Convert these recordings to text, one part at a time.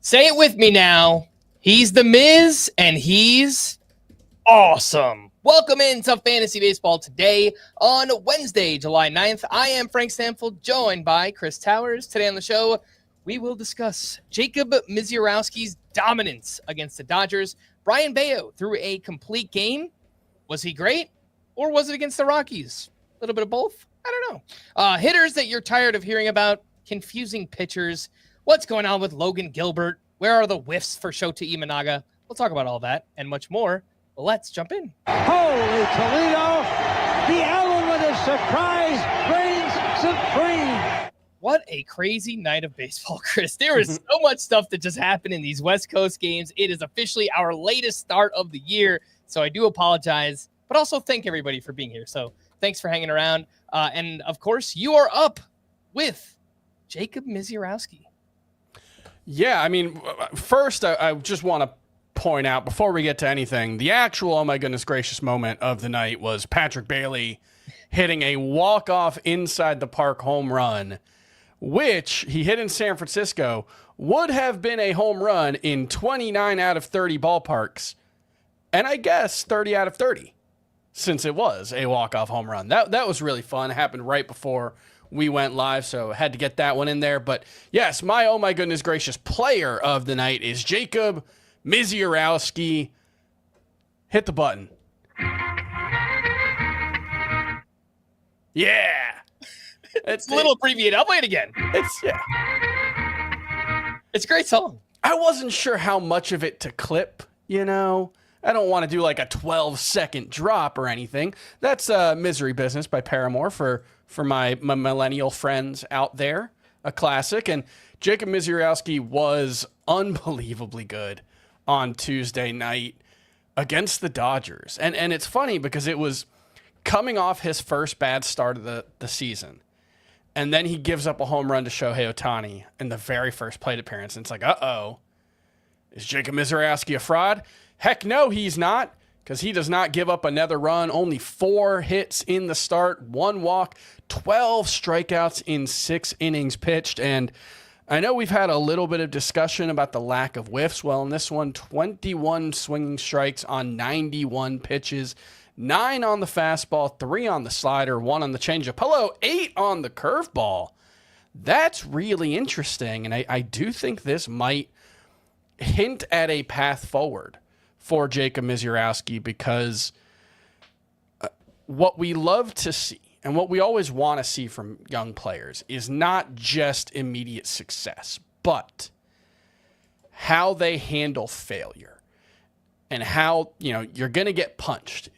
Say it with me now. He's the Miz, and he's awesome. Welcome into Fantasy Baseball today on Wednesday, July 9th. I am Frank Stampfl, joined by Chris Towers. Today on the show, we will discuss Jacob Misiorowski's dominance against the Dodgers. Brayan Bello threw a complete game. Was he great, or was it against the Rockies? A little bit of both? I don't know. Hitters that you're tired of hearing about, confusing pitchers. What's going on with Logan Gilbert? Where are the whiffs for Shota Imanaga? We'll talk about all that and much more. Well, let's jump in. Holy Toledo! The element of surprise reigns supreme. What a crazy night of baseball, Chris. There is so much stuff that just happened in these West Coast games. It is officially our latest start of the year, so I do apologize, but also thank everybody for being here. So thanks for hanging around. And, of course, you are up with Jacob Misiorowski. Yeah, I mean, first, I just want to point out, before we get to anything, the actual, oh my goodness gracious moment of the night was Patrick Bailey hitting a walk-off inside the park home run, which he hit in San Francisco, would have been a home run in 29 out of 30 ballparks, and I guess 30 out of 30, since it was a walk-off home run. That was really fun. It happened right before we went live, so had to get that one in there. But yes, my oh my goodness gracious player of the night is Jacob Misiorowski. Hit the button. Yeah. It's a little abbreviated. I'll play it again. It's a great song. I wasn't sure how much of it to clip, you know. I don't want to do like a 12-second drop or anything. That's Misery Business by Paramore for my millennial friends out there. A classic. And Jacob Misiorowski was unbelievably good on Tuesday night against the Dodgers. And it's funny because it was coming off his first bad start of the season. And then he gives up a home run to Shohei Ohtani in the very first plate appearance. And it's like, uh-oh. Is Jacob Misiorowski a fraud? Heck no, he's not, because he does not give up another run. Only 4 hits in the start, 1 walk, 12 strikeouts in 6 innings pitched. And I know we've had a little bit of discussion about the lack of whiffs. Well, in this one, 21 swinging strikes on 91 pitches, 9 on the fastball, 3 on the slider, 1 on the changeup. Hello, 8 on the curveball. That's really interesting, and I do think this might hint at a path forward for Jacob Misiorowski, because what we love to see and what we always want to see from young players is not just immediate success, but how they handle failure and how, you know, you're going to get punched.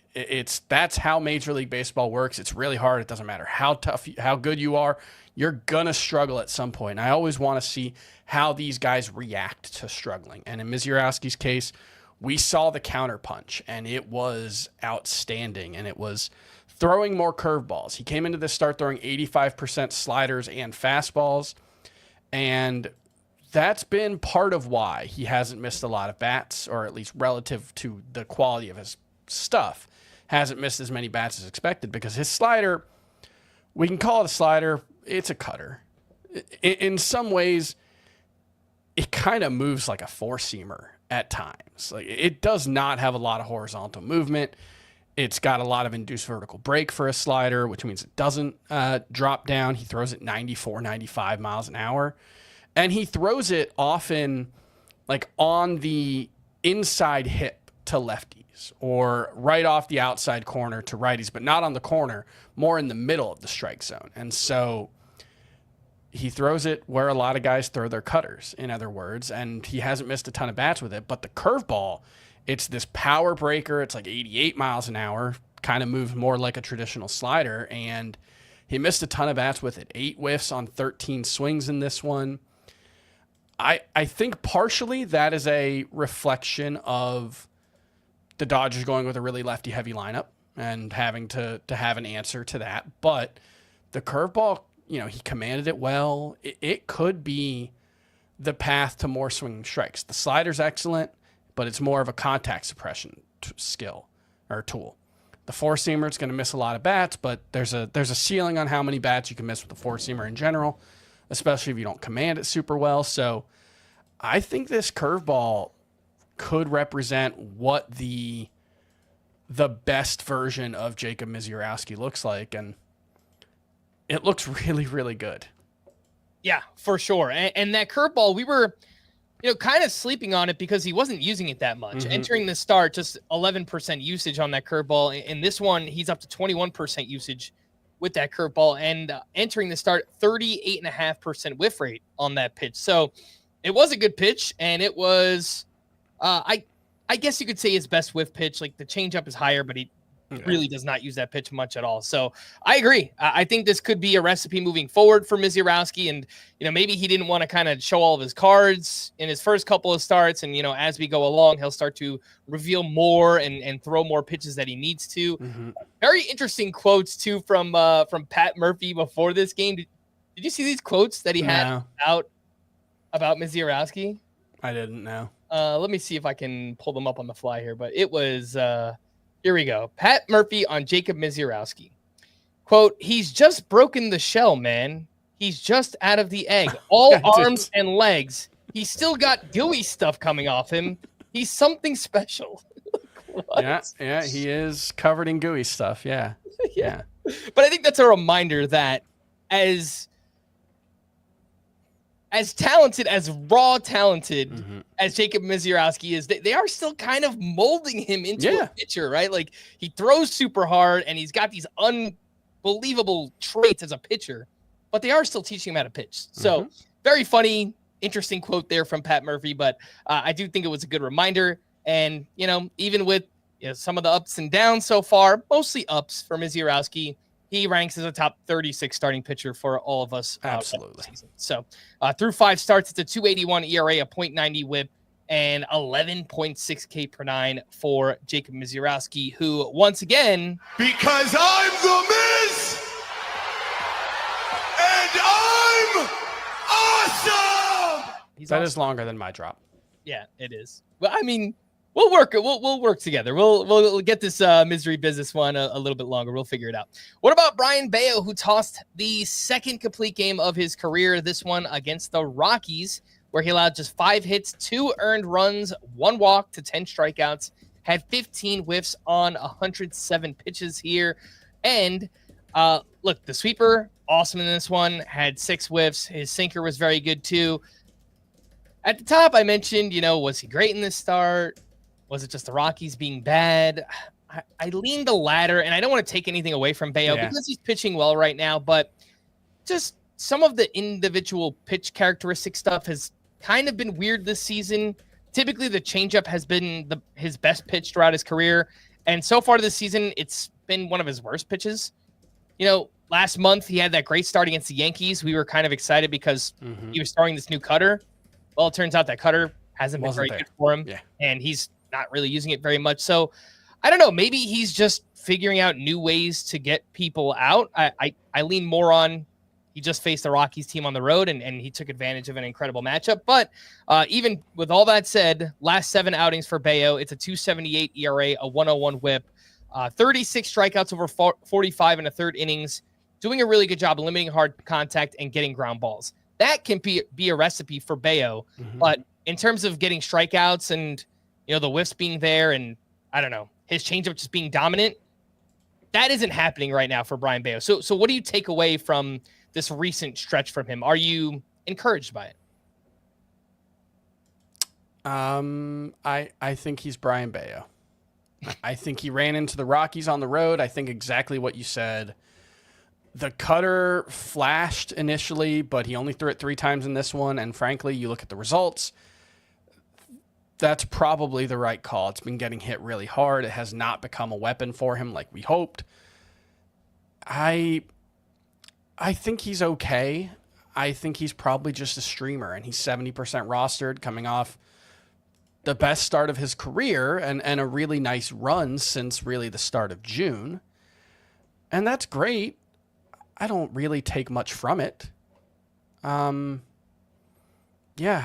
That's how Major League Baseball works. It's really hard. It doesn't matter how tough, how good you are. You're going to struggle at some point. And I always want to see how these guys react to struggling. And in Misiorowski's case, we saw the counterpunch, and it was outstanding, and it was throwing more curveballs. He came into this start throwing 85% sliders and fastballs, and that's been part of why he hasn't missed a lot of bats, or at least relative to the quality of his stuff, hasn't missed as many bats as expected, because his slider, we can call it a slider, it's a cutter. In some ways, it kind of moves like a four-seamer at times. Like, it does not have a lot of horizontal movement. It's got a lot of induced vertical break for a slider, which means it doesn't drop down. He throws it 94, 95 miles an hour. And he throws it often like on the inside hip to lefties, or right off the outside corner to righties, but not on the corner, more in the middle of the strike zone. And so he throws it where a lot of guys throw their cutters, in other words, and he hasn't missed a ton of bats with it. But the curveball, it's this power breaker. It's like 88 miles an hour, kind of moves more like a traditional slider, and he missed a ton of bats with it. 8 whiffs on 13 swings in this one. I think partially that is a reflection of the Dodgers going with a really lefty-heavy lineup and having to have an answer to that. But the curveball, you know, he commanded it well. It could be the path to more swinging strikes. The slider's excellent, but it's more of a contact suppression skill or tool. The four-seamer is going to miss a lot of bats, but there's a ceiling on how many bats you can miss with the four-seamer in general, especially if you don't command it super well. So I think this curveball could represent what the best version of Jacob Misiorowski looks like, and it looks really, really good. Yeah, for sure. And that curveball, we were, kind of sleeping on it because he wasn't using it that much. Mm-hmm. Entering the start, just 11% usage on that curveball. In this one, he's up to 21% usage with that curveball, and entering the start, 38.5% whiff rate on that pitch. So it was a good pitch, and it was, I guess you could say his best whiff pitch. Like the changeup is higher, but he really does not use that pitch much at all. So I agree. I think this could be a recipe moving forward for Misiorowski. And, maybe he didn't want to kind of show all of his cards in his first couple of starts. And, as we go along, he'll start to reveal more and throw more pitches that he needs to. Mm-hmm. Very interesting quotes too from Pat Murphy before this game. Did you see these quotes that he had about Misiorowski? I didn't know. Let me see if I can pull them up on the fly here, but it was, here we go. Pat Murphy on Jacob Misiorowski. Quote, "He's just broken the shell, man. He's just out of the egg. All arms and legs. He's still got gooey stuff coming off him. He's something special." Yeah, he is covered in gooey stuff. Yeah. Yeah. But I think that's a reminder that as talented, as raw talented as Jacob Misiorowski is, they are still kind of molding him into a pitcher, right? Like he throws super hard and he's got these unbelievable traits as a pitcher, but they are still teaching him how to pitch. So very funny, interesting quote there from Pat Murphy, but I do think it was a good reminder. And, even with some of the ups and downs so far, mostly ups for Misiorowski, he ranks as a top 36 starting pitcher for all of us. Absolutely. So through 5 starts, it's a 2.81 ERA, a .90 WHIP, and 11.6 K per nine for Jacob Misiorowski, who once again, because I'm the Miz and I'm awesome. That is longer than my drop. Yeah, it is. Well, I mean, we'll work it. We'll work together. We'll get this misery business one a little bit longer. We'll figure it out. What about Brayan Bello, who tossed the second complete game of his career, this one against the Rockies, where he allowed just 5 hits, 2 earned runs, 1 walk to 10 strikeouts, had 15 whiffs on 107 pitches here. And look, the sweeper, awesome in this one, had 6 whiffs. His sinker was very good too. At the top, I mentioned, was he great in this start? Was it just the Rockies being bad? I lean the latter, and I don't want to take anything away from Bello because he's pitching well right now, but just some of the individual pitch characteristic stuff has kind of been weird this season. Typically, the changeup has been his best pitch throughout his career, and so far this season, it's been one of his worst pitches. Last month, he had that great start against the Yankees. We were kind of excited because he was throwing this new cutter. Well, it turns out that cutter hasn't been very good for him, and he's not really using it very much. So I don't know. Maybe he's just figuring out new ways to get people out. I lean more on he just faced the Rockies team on the road, and he took advantage of an incredible matchup. But even with all that said, last 7 outings for Bello, it's a 2.78 ERA, a 101 WHIP, 36 strikeouts over 45 and a third innings, doing a really good job limiting hard contact and getting ground balls. That can be a recipe for Bello, but in terms of getting strikeouts and the whiffs being there, and I don't know, his changeup just being dominant, that isn't happening right now for Brayan Bello. So what do you take away from this recent stretch from him? Are you encouraged by it? I think he's Brayan Bello. I think he ran into the Rockies on the road. I think exactly what you said. The cutter flashed initially, but he only threw it 3 times in this one. And frankly, you look at the results, that's probably the right call. It's been getting hit really hard. It has not become a weapon for him like we hoped. I think he's okay. I think he's probably just a streamer, and he's 70% rostered coming off the best start of his career and a really nice run since really the start of June. And that's great. I don't really take much from it. Yeah,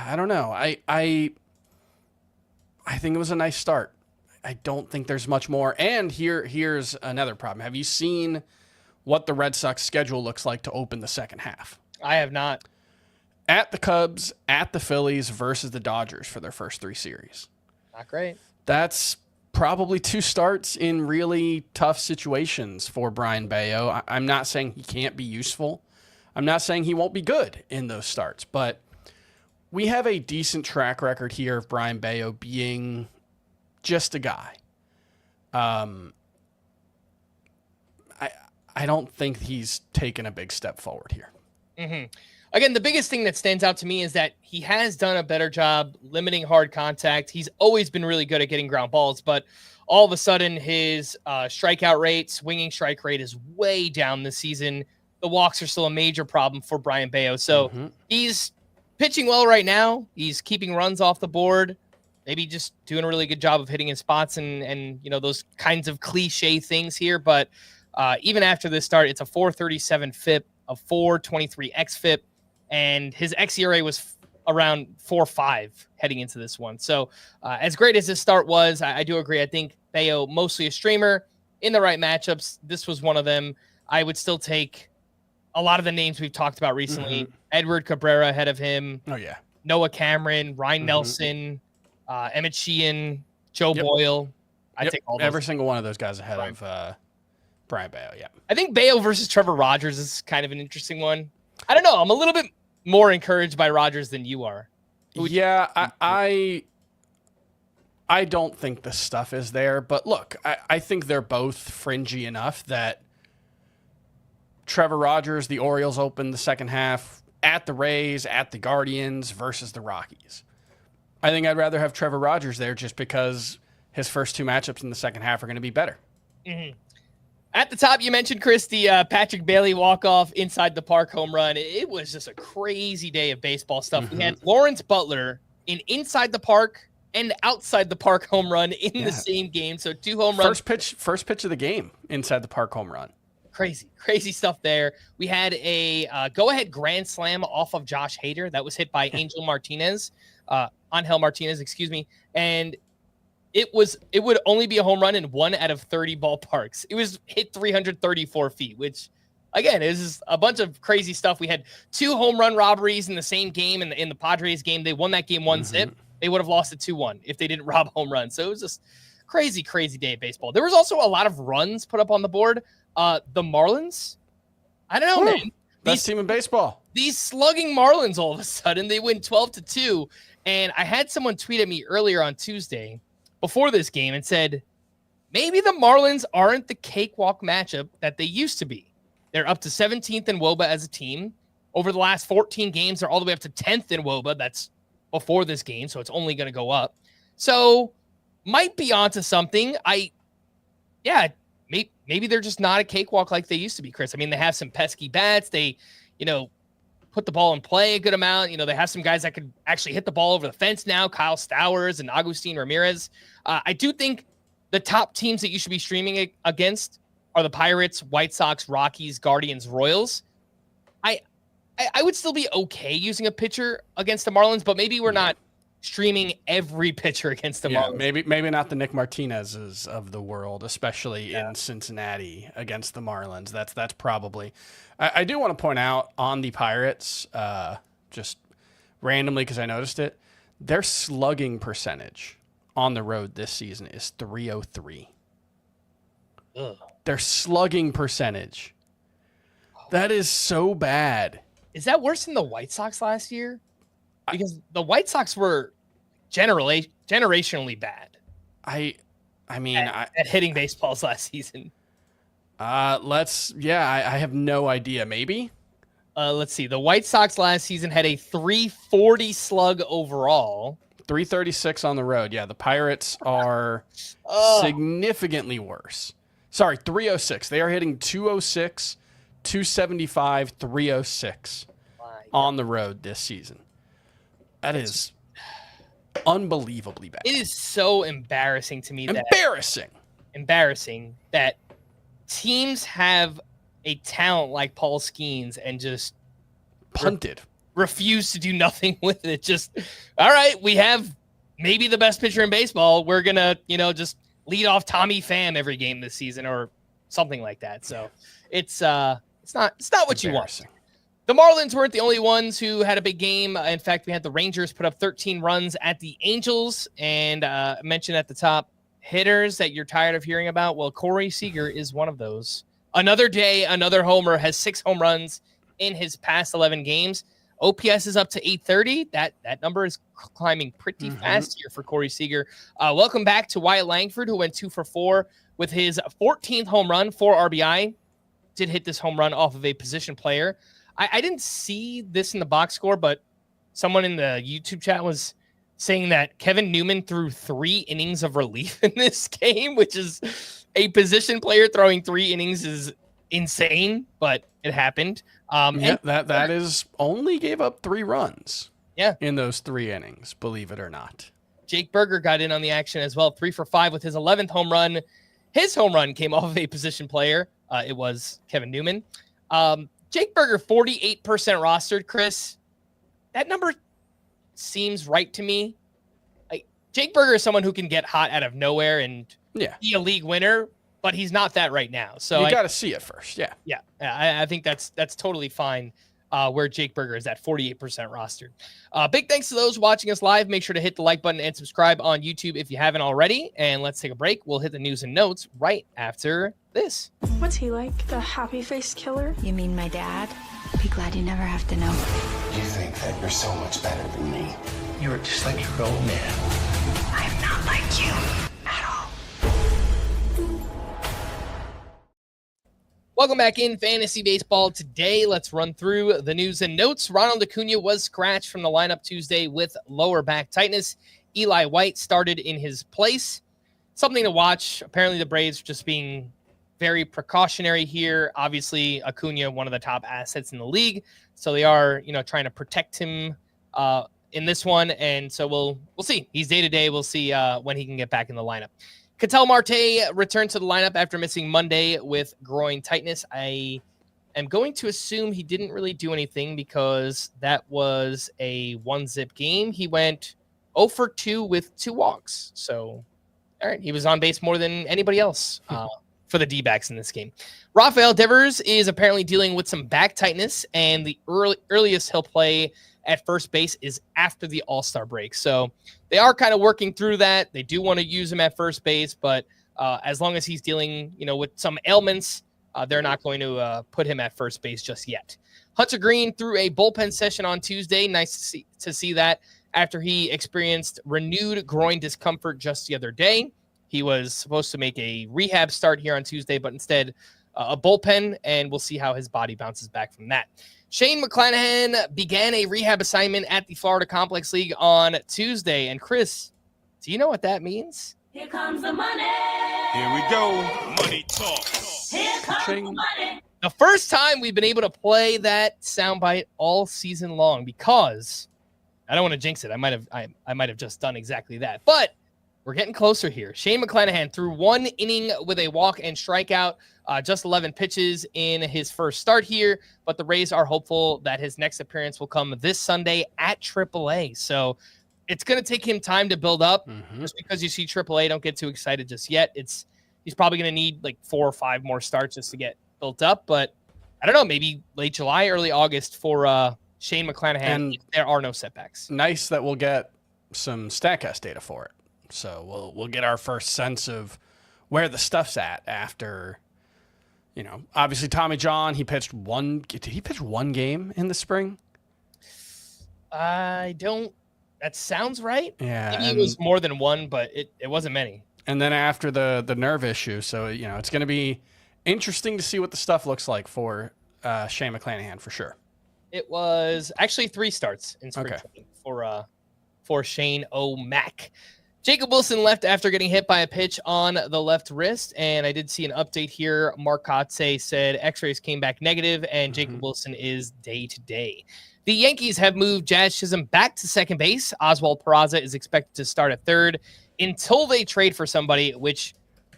I don't know. I think it was a nice start. I don't think there's much more. And here's another problem. Have you seen what the Red Sox schedule looks like to open the second half? I have not. at the Cubs, at the Phillies versus the Dodgers for their first 3 series. Not great. That's probably 2 starts in really tough situations for Brayan Bello. I'm not saying he can't be useful. I'm not saying he won't be good in those starts, but we have a decent track record here of Brayan Bello being just a guy. I don't think he's taken a big step forward here. Mm-hmm. Again, the biggest thing that stands out to me is that he has done a better job limiting hard contact. He's always been really good at getting ground balls, but all of a sudden his strikeout rate, swinging strike rate is way down this season. The walks are still a major problem for Brayan Bello. So he's pitching well right now. He's keeping runs off the board, maybe just doing a really good job of hitting in spots and those kinds of cliche things here. But even after this start, it's a 4.37 FIP, a 4.23 xFIP, and his xERA was around 4.5 heading into this one. So as great as this start was, I do agree. I think Bello, mostly a streamer in the right matchups. This was one of them. I would still take a lot of the names we've talked about recently. Edward Cabrera ahead of him. Oh, yeah. Noah Cameron, Ryan Nelson, Emmett Sheehan, Joe Boyle. I take all those. Every single one of those guys ahead of Brayan Bello, yeah. I think Bello versus Trevor Rogers is kind of an interesting one. I don't know. I'm a little bit more encouraged by Rogers than you are. Yeah, I don't think the stuff is there. But look, I think they're both fringy enough that Trevor Rogers, the Orioles open the second half at the Rays, at the Guardians versus the Rockies. I think I'd rather have Trevor Rogers there just because his first 2 matchups in the second half are going to be better. At the top, you mentioned, Chris, the Patrick Bailey walk-off inside the park home run. It was just a crazy day of baseball stuff. We had Lawrence Butler in inside the park and outside the park home run in the same game. So 2 home runs. First pitch of the game inside the park home run. Crazy stuff there. We had a go-ahead grand slam off of Josh Hader that was hit by Angel Martinez, Angel Martinez, excuse me, and it would only be a home run in 1 out of 30 ballparks. It was hit 334 feet, which again is a bunch of crazy stuff. We had 2 home run robberies in the same game in the Padres game. They won that game 1-0. They would have lost it 2-1 if they didn't rob home runs. So it was just crazy day of baseball. There was also a lot of runs put up on the board. The Marlins, I don't know, man. Best team in baseball. These slugging Marlins, all of a sudden, they win 12-2. And I had someone tweet at me earlier on Tuesday before this game and said, maybe the Marlins aren't the cakewalk matchup that they used to be. They're up to 17th in WOBA as a team. Over the last 14 games, they're all the way up to 10th in WOBA. That's before this game, so it's only going to go up. So might be onto something. Maybe they're just not a cakewalk like they used to be, Chris. I mean, they have some pesky bats. They, put the ball in play a good amount. They have some guys that could actually hit the ball over the fence now, Kyle Stowers and Agustin Ramirez. I do think the top teams that you should be streaming against are the Pirates, White Sox, Rockies, Guardians, Royals. I would still be okay using a pitcher against the Marlins, but maybe we're not streaming every pitcher against the Marlins. Maybe not the Nick Martinez's of the world, especially in Cincinnati against the Marlins. That's probably. I do want to point out on the Pirates, just randomly because I noticed it, their slugging percentage on the road this season is .303. Their slugging percentage. That is so bad. Is that worse than the White Sox last year? Because the White Sox were generationally bad. I mean, at hitting baseballs last season. I have no idea. Maybe. Let's see. The White Sox last season had a 340 slug overall. 336 on the road. Yeah, the Pirates are significantly worse. Sorry, 306. They are hitting 206, 275, 306 on the road this season. That is unbelievably bad. It is so embarrassing to me. Embarrassing that teams have a talent like Paul Skeens and just punted. Refuse to do nothing with it. Just, all right, we have maybe the best pitcher in baseball. We're going to, just lead off Tommy Pham every game this season or something like that. So it's not what you want. The Marlins weren't the only ones who had a big game. In fact, we had the Rangers put up 13 runs at the Angels. And mentioned at the top, hitters that you're tired of hearing about. Well, Corey Seager is one of those. Another day, another homer, has 6 home runs in his past 11 games. OPS is up to 830. That number is climbing pretty fast here for Corey Seager. Welcome back to Wyatt Langford, who went 2 for 4 with his 14th home run, 4 RBI. Did hit this home run off of a position player. I didn't see this in the box score, but someone in the YouTube chat was saying that Kevin Newman threw 3 innings of relief in this game, which is a position player throwing 3 innings is insane, but it happened. That is only gave up 3 runs. Yeah, in those 3 innings, believe it or not. Jake Berger got in on the action as well, 3 for 5 with his 11th home run. His home run came off of a position player. It was Kevin Newman. Jake Berger, 48% rostered. Chris, that number seems right to me. Jake Berger is someone who can get hot out of nowhere and be a league winner, but he's not that right now. So you got to see it first. Yeah. I think that's totally fine. Where Jake Berger is at 48% rostered. Big thanks to those watching us live. Make sure to hit the like button and subscribe on YouTube if you haven't already. And let's take a break. We'll hit the news and notes right after this. What's he like? The happy-faced killer? You mean my dad? Be glad you never have to know. You think that you're so much better than me. You're just like your old man. I'm not like you at all. Welcome back in Fantasy Baseball. Today, let's run through the news and notes. Ronald Acuña was scratched from the lineup Tuesday with lower back tightness. Eli White started in his place. Something to watch. Apparently, the Braves just being very precautionary here. Obviously, Acuña, one of the top assets in the league. So they are, trying to protect him in this one. And so we'll see. He's day-to-day. We'll see when he can get back in the lineup. Ketel Marte returned to the lineup after missing Monday with groin tightness. I am going to assume he didn't really do anything because that was a 1-zip game. He went 0 for 2 with 2 walks. So, all right, he was on base more than anybody else for the D-backs in this game. Rafael Devers is apparently dealing with some back tightness, and the earliest he'll play at first base is after the All-Star break. So they are kind of working through that. They do want to use him at first base, but as long as he's dealing, with some ailments, they're not going to put him at first base just yet. Hunter Green threw a bullpen session on Tuesday. Nice to see that after he experienced renewed groin discomfort just the other day. He was supposed to make a rehab start here on Tuesday, but instead a bullpen, and we'll see how his body bounces back from that. Shane McClanahan began a rehab assignment at the Florida Complex League on Tuesday. And Chris, do you know what that means? Here comes the money. Here we go. Money talk. Here comes the money. The first time we've been able to play that soundbite all season long, because I don't want to jinx it. I might have just done exactly that, but we're getting closer here. Shane McClanahan threw 1 inning with a walk and strikeout, just 11 pitches in his first start here, but the Rays are hopeful that his next appearance will come this Sunday at AAA. So it's going to take him time to build up. Just because you see AAA, don't get too excited just yet. He's probably going to need like 4 or 5 more starts just to get built up, but I don't know, maybe late July, early August for Shane McClanahan, if there are no setbacks. Nice that we'll get some StatCast data for it. So we'll get our first sense of where the stuff's at after, obviously Tommy John, he pitched 1. Did he pitch 1 game in the spring? That sounds right. Yeah. Maybe it was more than 1, but it wasn't many. And then after the nerve issue. So, it's going to be interesting to see what the stuff looks like for Shane McClanahan for sure. It was actually 3 starts in spring training for Shane O'Mac. Jacob Wilson left after getting hit by a pitch on the left wrist, and I did see an update here. Mark Kotze said x-rays came back negative, and Jacob Wilson is day-to-day. The Yankees have moved Jazz Chisholm back to second base. Oswald Peraza is expected to start at third until they trade for somebody, which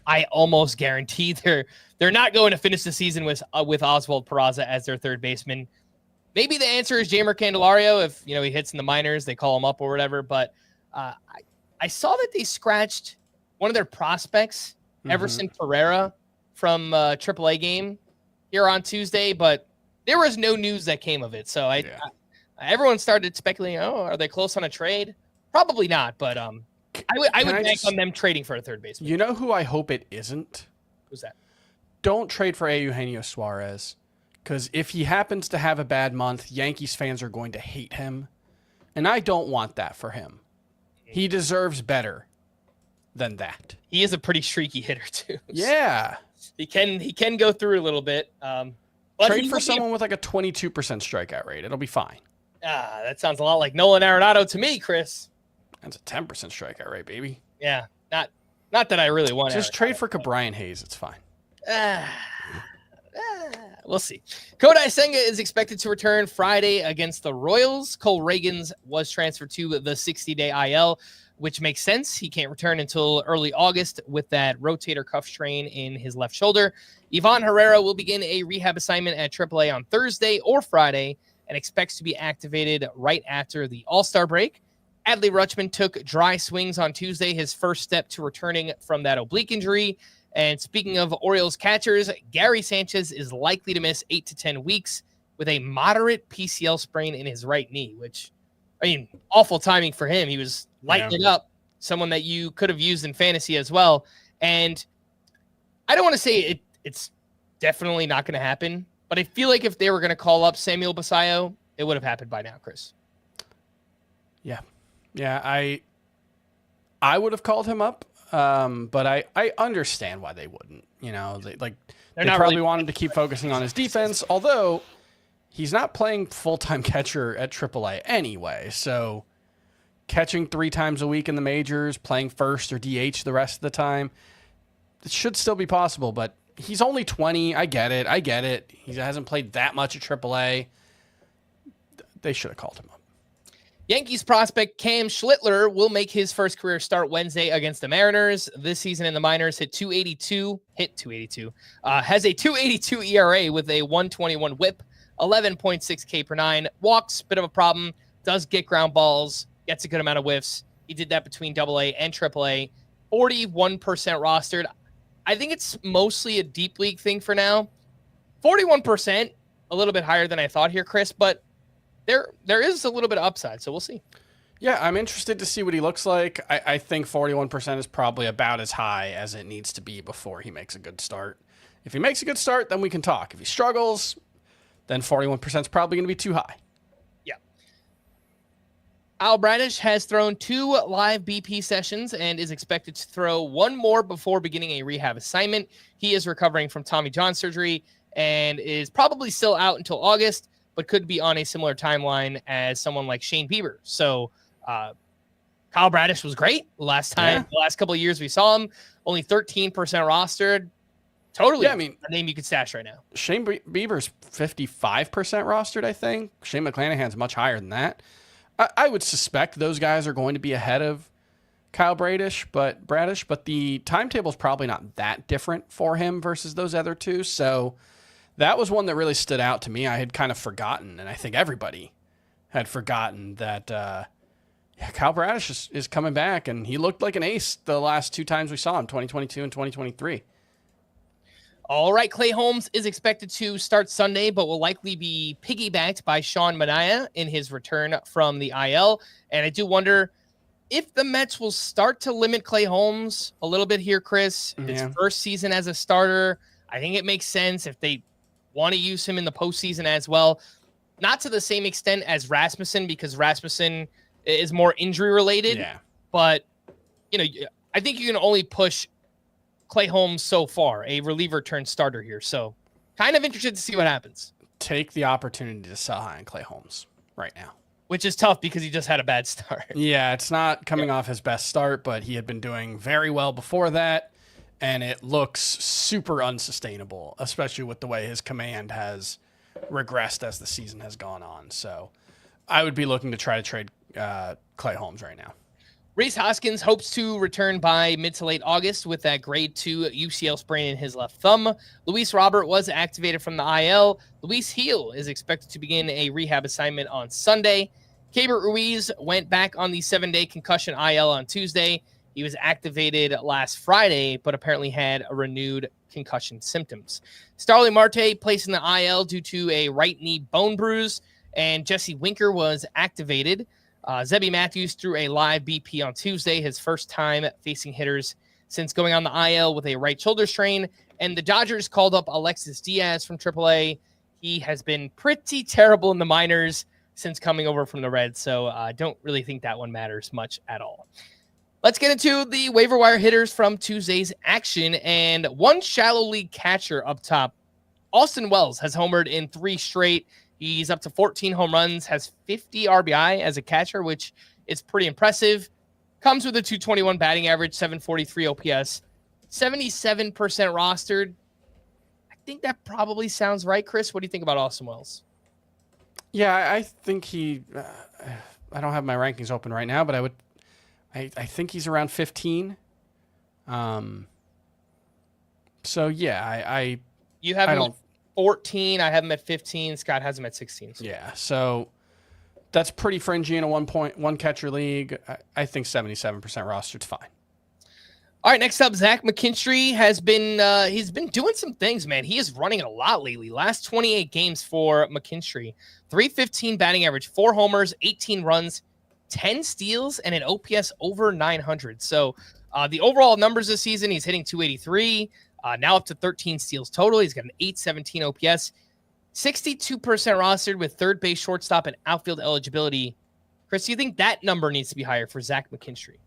I almost guarantee they're not going to finish the season with Oswald Peraza as their third baseman. Maybe the answer is Jamer Candelario. If he hits in the minors, they call him up or whatever, but I saw that they scratched one of their prospects, Everson Pereira, from AAA game here on Tuesday, but there was no news that came of it. So everyone started speculating, are they close on a trade? Probably not, but I would bank on them trading for a third baseman. You know who I hope it isn't? Who's that? Don't trade for Eugenio Suarez, because if he happens to have a bad month, Yankees fans are going to hate him, and I don't want that for him. He deserves better than that. He is a pretty streaky hitter too. Yeah, he can go through a little bit. Trade for someone with like a 22% strikeout rate. It'll be fine. That sounds a lot like Nolan Arenado to me, Chris. That's a 10% strikeout rate, baby. Yeah, not that I really want. Just trade for Brian Hayes. It's fine. We'll see. Kodai Senga is expected to return Friday against the Royals. Cole Reagans was transferred to the 60-day IL, which makes sense. He can't return until early August with that rotator cuff strain in his left shoulder. Ivan Herrera will begin a rehab assignment at AAA on Thursday or Friday and expects to be activated right after the All-Star break. Adley Rutschman took dry swings on Tuesday, his first step to returning from that oblique injury. And speaking of Orioles catchers, Gary Sanchez is likely to miss 8 to 10 weeks with a moderate PCL sprain in his right knee, which, awful timing for him. He was lighting it up, someone that you could have used in fantasy as well. And I don't want to say it's definitely not going to happen, but I feel like if they were going to call up Samuel Basayo, it would have happened by now, Chris. Yeah, I would have called him up. But I understand why they wouldn't. They probably want him to keep focusing on his defense, although he's not playing full-time catcher at AAA anyway. So catching 3 times a week in the majors, playing first or DH the rest of the time, it should still be possible. But he's only 20. I get it. He hasn't played that much at AAA. They should have called him up. Yankees prospect Cam Schlittler will make his first career start Wednesday against the Mariners. This season in the minors, hit 282, has a 282 ERA with a 121 whip, 11.6 K per 9, walks, bit of a problem, does get ground balls, gets a good amount of whiffs. He did that between AA and AAA, 41% rostered. I think it's mostly a deep league thing for now. 41%, a little bit higher than I thought here, Chris, but there is a little bit of upside, so we'll see. Yeah, I'm interested to see what he looks like. I think 41% is probably about as high as it needs to be before he makes a good start. If he makes a good start, then we can talk. If he struggles, then 41% is probably going to be too high. Yeah. Al Bradish has thrown 2 live BP sessions and is expected to throw 1 more before beginning a rehab assignment. He is recovering from Tommy John surgery and is probably still out until August, but could be on a similar timeline as someone like Shane Bieber. So Kyle Bradish was great the last couple of years we saw him. Only 13% rostered. Totally a name you could stash right now. Shane Bieber's 55% rostered, I think. Shane McClanahan's much higher than that. I would suspect those guys are going to be ahead of Kyle Bradish, but the timetable is probably not that different for him versus those other two. So that was one that really stood out to me. I had kind of forgotten, and I think everybody had forgotten that Kyle Bradish is coming back, and he looked like an ace the last 2 times we saw him, 2022 and 2023. All right, Clay Holmes is expected to start Sunday, but will likely be piggybacked by Sean Manaea in his return from the IL. And I do wonder if the Mets will start to limit Clay Holmes a little bit here, Chris. His first season as a starter, I think it makes sense if they want to use him in the postseason as well. Not to the same extent as Rasmussen, because Rasmussen is more injury related. Yeah. But, I think you can only push Clay Holmes so far, a reliever turned starter here. So kind of interested to see what happens. Take the opportunity to sell high on Clay Holmes right now. Which is tough because he just had a bad start. Yeah, it's not coming off his best start, but he had been doing very well before that. And it looks super unsustainable, especially with the way his command has regressed as the season has gone on. So I would be looking to try to trade Clay Holmes right now. Rhys Hoskins hopes to return by mid to late August with that grade 2 UCL sprain in his left thumb. Luis Robert was activated from the IL. Luis Heel is expected to begin a rehab assignment on Sunday. Keibert Ruiz went back on the 7-day concussion IL on Tuesday. He was activated last Friday, but apparently had a renewed concussion symptoms. Starling Marte placed in the IL due to a right knee bone bruise, and Jesse Winker was activated. Zebby Matthews threw a live BP on Tuesday, his first time facing hitters since going on the IL with a right shoulder strain. And the Dodgers called up Alexis Diaz from AAA. He has been pretty terrible in the minors since coming over from the Reds, so I don't really think that one matters much at all. Let's get into the waiver wire hitters from Tuesday's action, and one shallow league catcher up top. Austin Wells has homered in 3 straight. He's up to 14 home runs, has 50 RBI as a catcher, which is pretty impressive. Comes with a 221 batting average, 743 OPS, 77% rostered. I think that probably sounds right. Chris, what do you think about Austin Wells? Yeah, I think he. I don't have my rankings open right now, but I think he's around 15. So yeah, you have him at 14. I have him at 15. Scott has him at 16. Yeah, so that's pretty fringy in a one catcher league. I think 77% rostered's fine. All right, next up, Zach McKinstry has been he's been doing some things, man. He is running a lot lately. Last 28 games for McKinstry, 315 batting average, 4 homers, 18 runs, 10 steals, and an OPS over 900. So the overall numbers this season, he's hitting 283, now up to 13 steals total. He's got an 817 OPS, 62% rostered with third base, shortstop, and outfield eligibility. Chris, do you think that number needs to be higher for Zach McKinstry?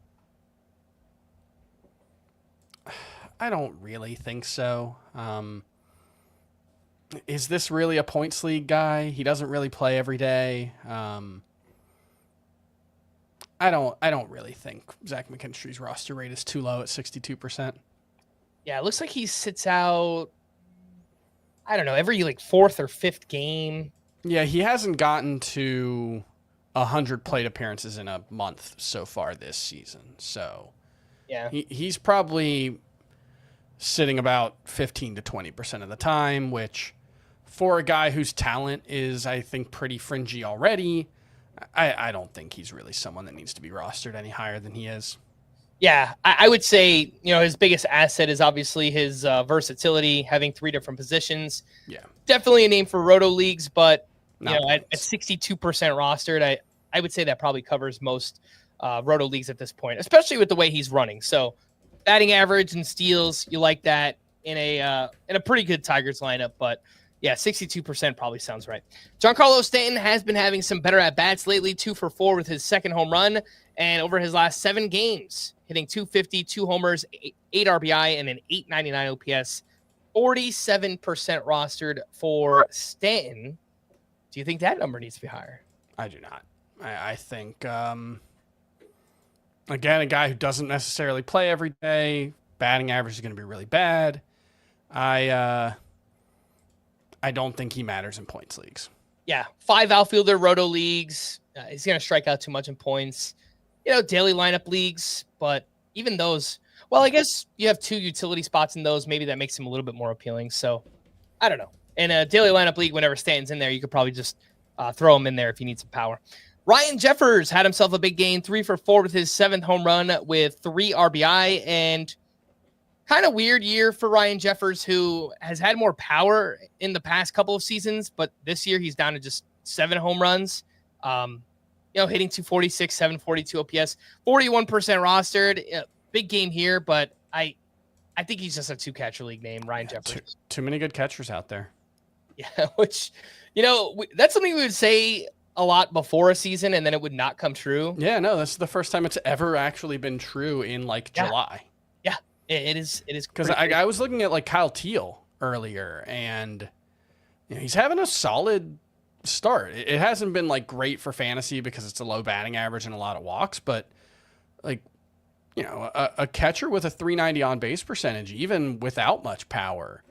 I don't really think so. Is this really a points league guy? He doesn't really play every day. I don't really think Zach McKinstry's roster rate is too low at 62%. Yeah, it looks like he sits out, I don't know, every like 4th or 5th game. Yeah, he hasn't gotten to 100 plate appearances in a month so far this season. So yeah, he's probably sitting about 15 to 20% of the time, which for a guy whose talent is, I think, pretty fringy already, I don't think he's really someone that needs to be rostered any higher than he is. Yeah, I would say, his biggest asset is obviously his versatility, having 3 different positions. Yeah. Definitely a name for roto leagues, but at 62% rostered, I would say that probably covers most roto leagues at this point, especially with the way he's running. So batting average and steals, you like that in a pretty good Tigers lineup, but yeah, 62% probably sounds right. Giancarlo Stanton has been having some better at-bats lately, 2 for 4 with his second home run, and over his last 7 games, hitting 250, 2 homers, 8 RBI, and an 899 OPS, 47% rostered for Stanton. Do you think that number needs to be higher? I do not. I think, again, a guy who doesn't necessarily play every day, batting average is going to be really bad. I don't think he matters in points leagues. Yeah, 5 outfielder roto leagues. He's going to strike out too much in points. Daily lineup leagues, but even those, well, I guess you have 2 utility spots in those. Maybe that makes him a little bit more appealing. So I don't know. In a daily lineup league, whenever Stanton's in there, you could probably just throw him in there if you need some power. Ryan Jeffers had himself a big game, 3 for 4 with his 7th home run with 3 RBI, and kind of weird year for Ryan Jeffers, who has had more power in the past couple of seasons, but this year he's down to just 7 home runs. Hitting 246, 742 OPS, 41% rostered. Big game here, but I think he's just a 2-catcher league name, Ryan Jeffers. Too many good catchers out there. Yeah, which, that's something we would say a lot before a season, and then it would not come true. Yeah, no, that's the first time it's ever actually been true in July. Yeah, it is. Because I was looking at Kyle Teal earlier, and he's having a solid start. It hasn't been great for fantasy because it's a low batting average and a lot of walks, but a catcher with a 390 on base percentage, even without much power,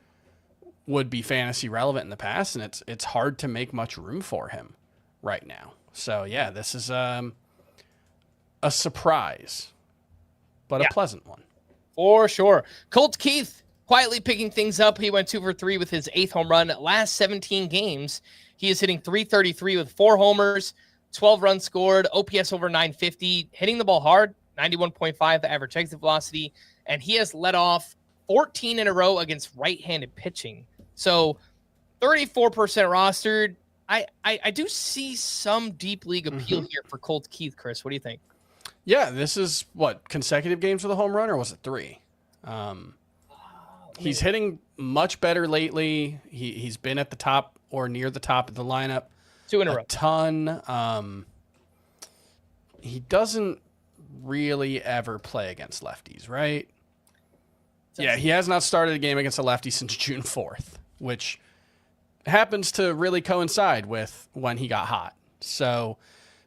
would be fantasy relevant in the past, and it's hard to make much room for him right now. So yeah, this is a surprise, but a pleasant one. For sure. Colt Keith quietly picking things up. He went 2 for 3 with his 8th home run. Last 17 games, he is hitting 333 with 4 homers, 12 runs scored, OPS over 950, hitting the ball hard, 91.5 the average exit velocity, and he has led off 14 in a row against right-handed pitching. So 34% rostered. I do see some deep league appeal here for Colt Keith, Chris. What do you think? Yeah, this is consecutive games with a home run, or was it 3? He's hitting much better lately. He's been at the top or near the top of the lineup 2 in a row. Ton. He doesn't really ever play against lefties, right? Yeah, he has not started a game against a lefty since June 4th, which happens to really coincide with when he got hot. So,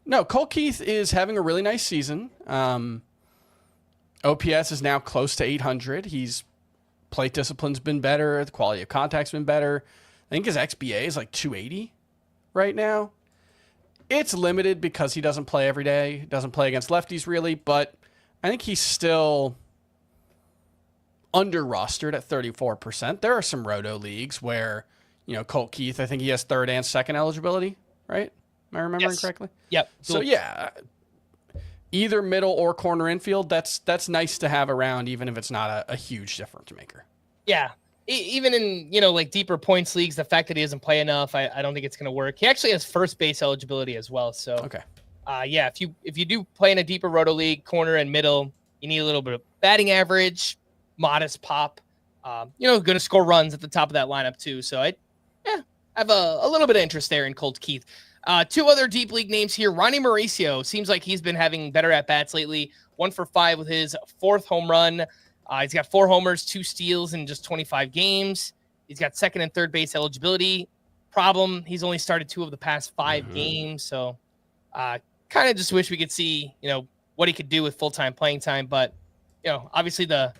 no, Colt Keith is having a really nice season. OPS is now close to 800. He's plate discipline's been better. The quality of contact's been better. I think his XBA is like 280 right now. It's limited because he doesn't play every day, doesn't play against lefties really, but I think he's still under rostered at 34%. There are some roto leagues where, Colt Keith, I think he has third and second eligibility, right? Am I remembering correctly? Yep. So yeah, either middle or corner infield, that's nice to have around, even if it's not a huge difference maker. Yeah. Even in, like deeper points leagues, the fact that he doesn't play enough, I don't think it's going to work. He actually has first base eligibility as well. So, okay. Yeah, if you do play in a deeper roto league, corner and middle, you need a little bit of batting average, modest pop, going to score runs at the top of that lineup too. So I have a little bit of interest there in Colt Keith. 2 other deep league names here. Ronnie Mauricio seems like he's been having better at-bats lately. 1 for 5 with his 4th home run. He's got 4 homers, 2 steals in just 25 games. He's got second and third base eligibility. Problem, he's only started 2 of the past 5 games. So kind of just wish we could see, what he could do with full-time playing time. But, obviously the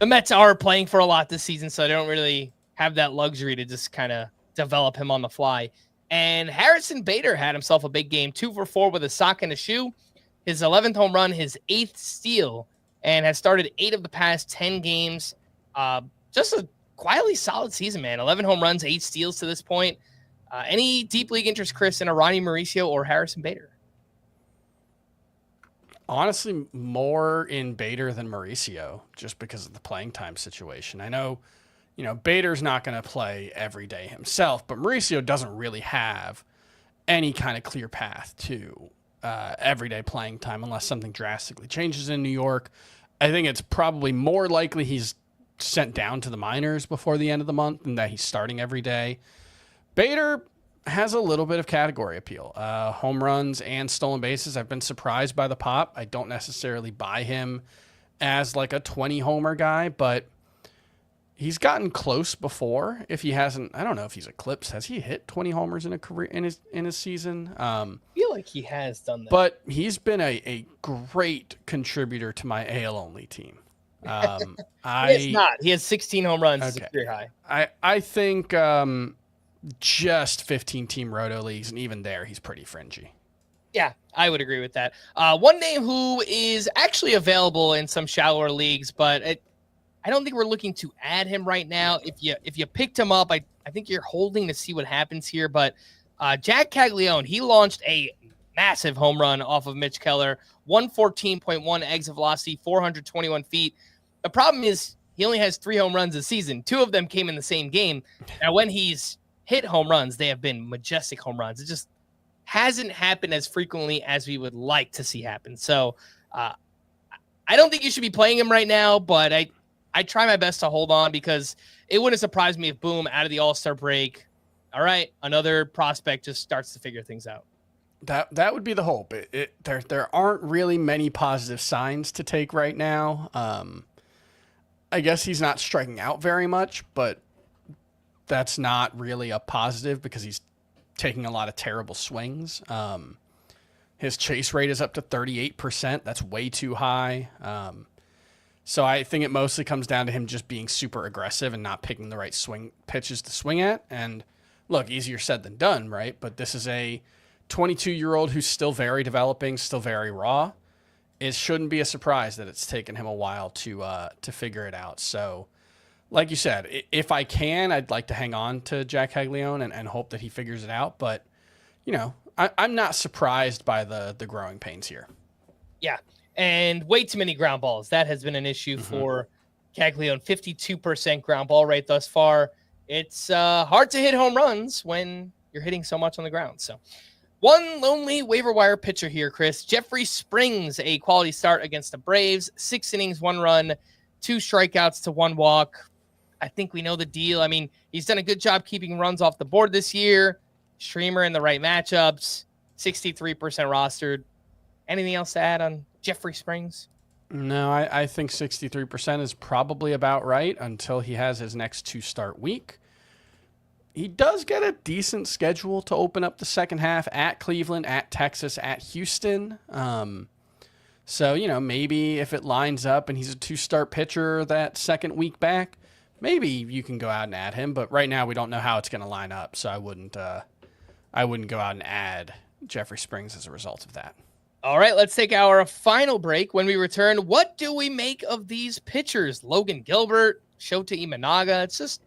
Mets are playing for a lot this season, so they don't really have that luxury to just kind of develop him on the fly. And Harrison Bader had himself a big game, 2 for 4 with a sock and a shoe. His 11th home run, his 8th steal, and has started 8 of the past 10 games. Just a quietly solid season, man. 11 home runs, 8 steals to this point. Any deep league interest, Chris, in a Ronnie Mauricio or Harrison Bader? Honestly, more in Bader than Mauricio, just because of the playing time situation. I know, Bader's not going to play every day himself, but Mauricio doesn't really have any kind of clear path to everyday playing time unless something drastically changes in New York. I think it's probably more likely he's sent down to the minors before the end of the month than that he's starting every day. Bader has a little bit of category appeal. Home runs and stolen bases. I've been surprised by the pop. I don't necessarily buy him as like a 20 homer guy, but he's gotten close before. If he hasn't, I don't know if he's eclipsed. Has he hit 20 homers in a career in his season? I feel like he has done that. But he's been a great contributor to my AL only team. He has not. He has 16 home runs as a career high. I think just 15 team roto leagues, and even there, he's pretty fringy. Yeah, I would agree with that. One name who is actually available in some shallower leagues, but I don't think we're looking to add him right now. If you picked him up, I think you're holding to see what happens here. But Jack Caglione, he launched a massive home run off of Mitch Keller, 114.1 exit velocity, 421 feet. The problem is he only has 3 home runs this season. 2 of them came in the same game. Now, when he's hit home runs, they have been majestic home runs. It just hasn't happened as frequently as we would like to see happen. So I don't think you should be playing him right now, but I try my best to hold on because it wouldn't surprise me if, boom, out of the All-Star break, all right, another prospect just starts to figure things out. That would be the hope. There aren't really many positive signs to take right now. I guess he's not striking out very much, but that's not really a positive because he's taking a lot of terrible swings. His chase rate is up to 38%. That's way too high. So I think it mostly comes down to him just being super aggressive and not picking the right swing pitches to swing at. And look, easier said than done, right? But this is a 22-year-old who's still very developing, still very raw. It shouldn't be a surprise that it's taken him a while to figure it out. So, like you said, if I can, I'd like to hang on to Jack Caglione and hope that he figures it out. But, I'm not surprised by the growing pains here. Yeah, and way too many ground balls. That has been an issue for Caglione, 52% ground ball rate thus far. It's hard to hit home runs when you're hitting so much on the ground. So one lonely waiver wire pitcher here, Chris. Jeffrey Springs, a quality start against the Braves. 6 innings, 1 run, 2 strikeouts to 1 walk. I think we know the deal. I mean, he's done a good job keeping runs off the board this year. Streamer in the right matchups. 63% rostered. Anything else to add on Jeffrey Springs? No, I think 63% is probably about right until he has his next 2-start week. He does get a decent schedule to open up the second half at Cleveland, at Texas, at Houston. So, maybe if it lines up and he's a 2-start pitcher that second week back, maybe you can go out and add him. But right now we don't know how it's going to line up, so I wouldn't go out and add Jeffrey Springs as a result of that. All right, let's take our final break. When we return, what do we make of these pitchers? Logan Gilbert, Shota Imanaga. It's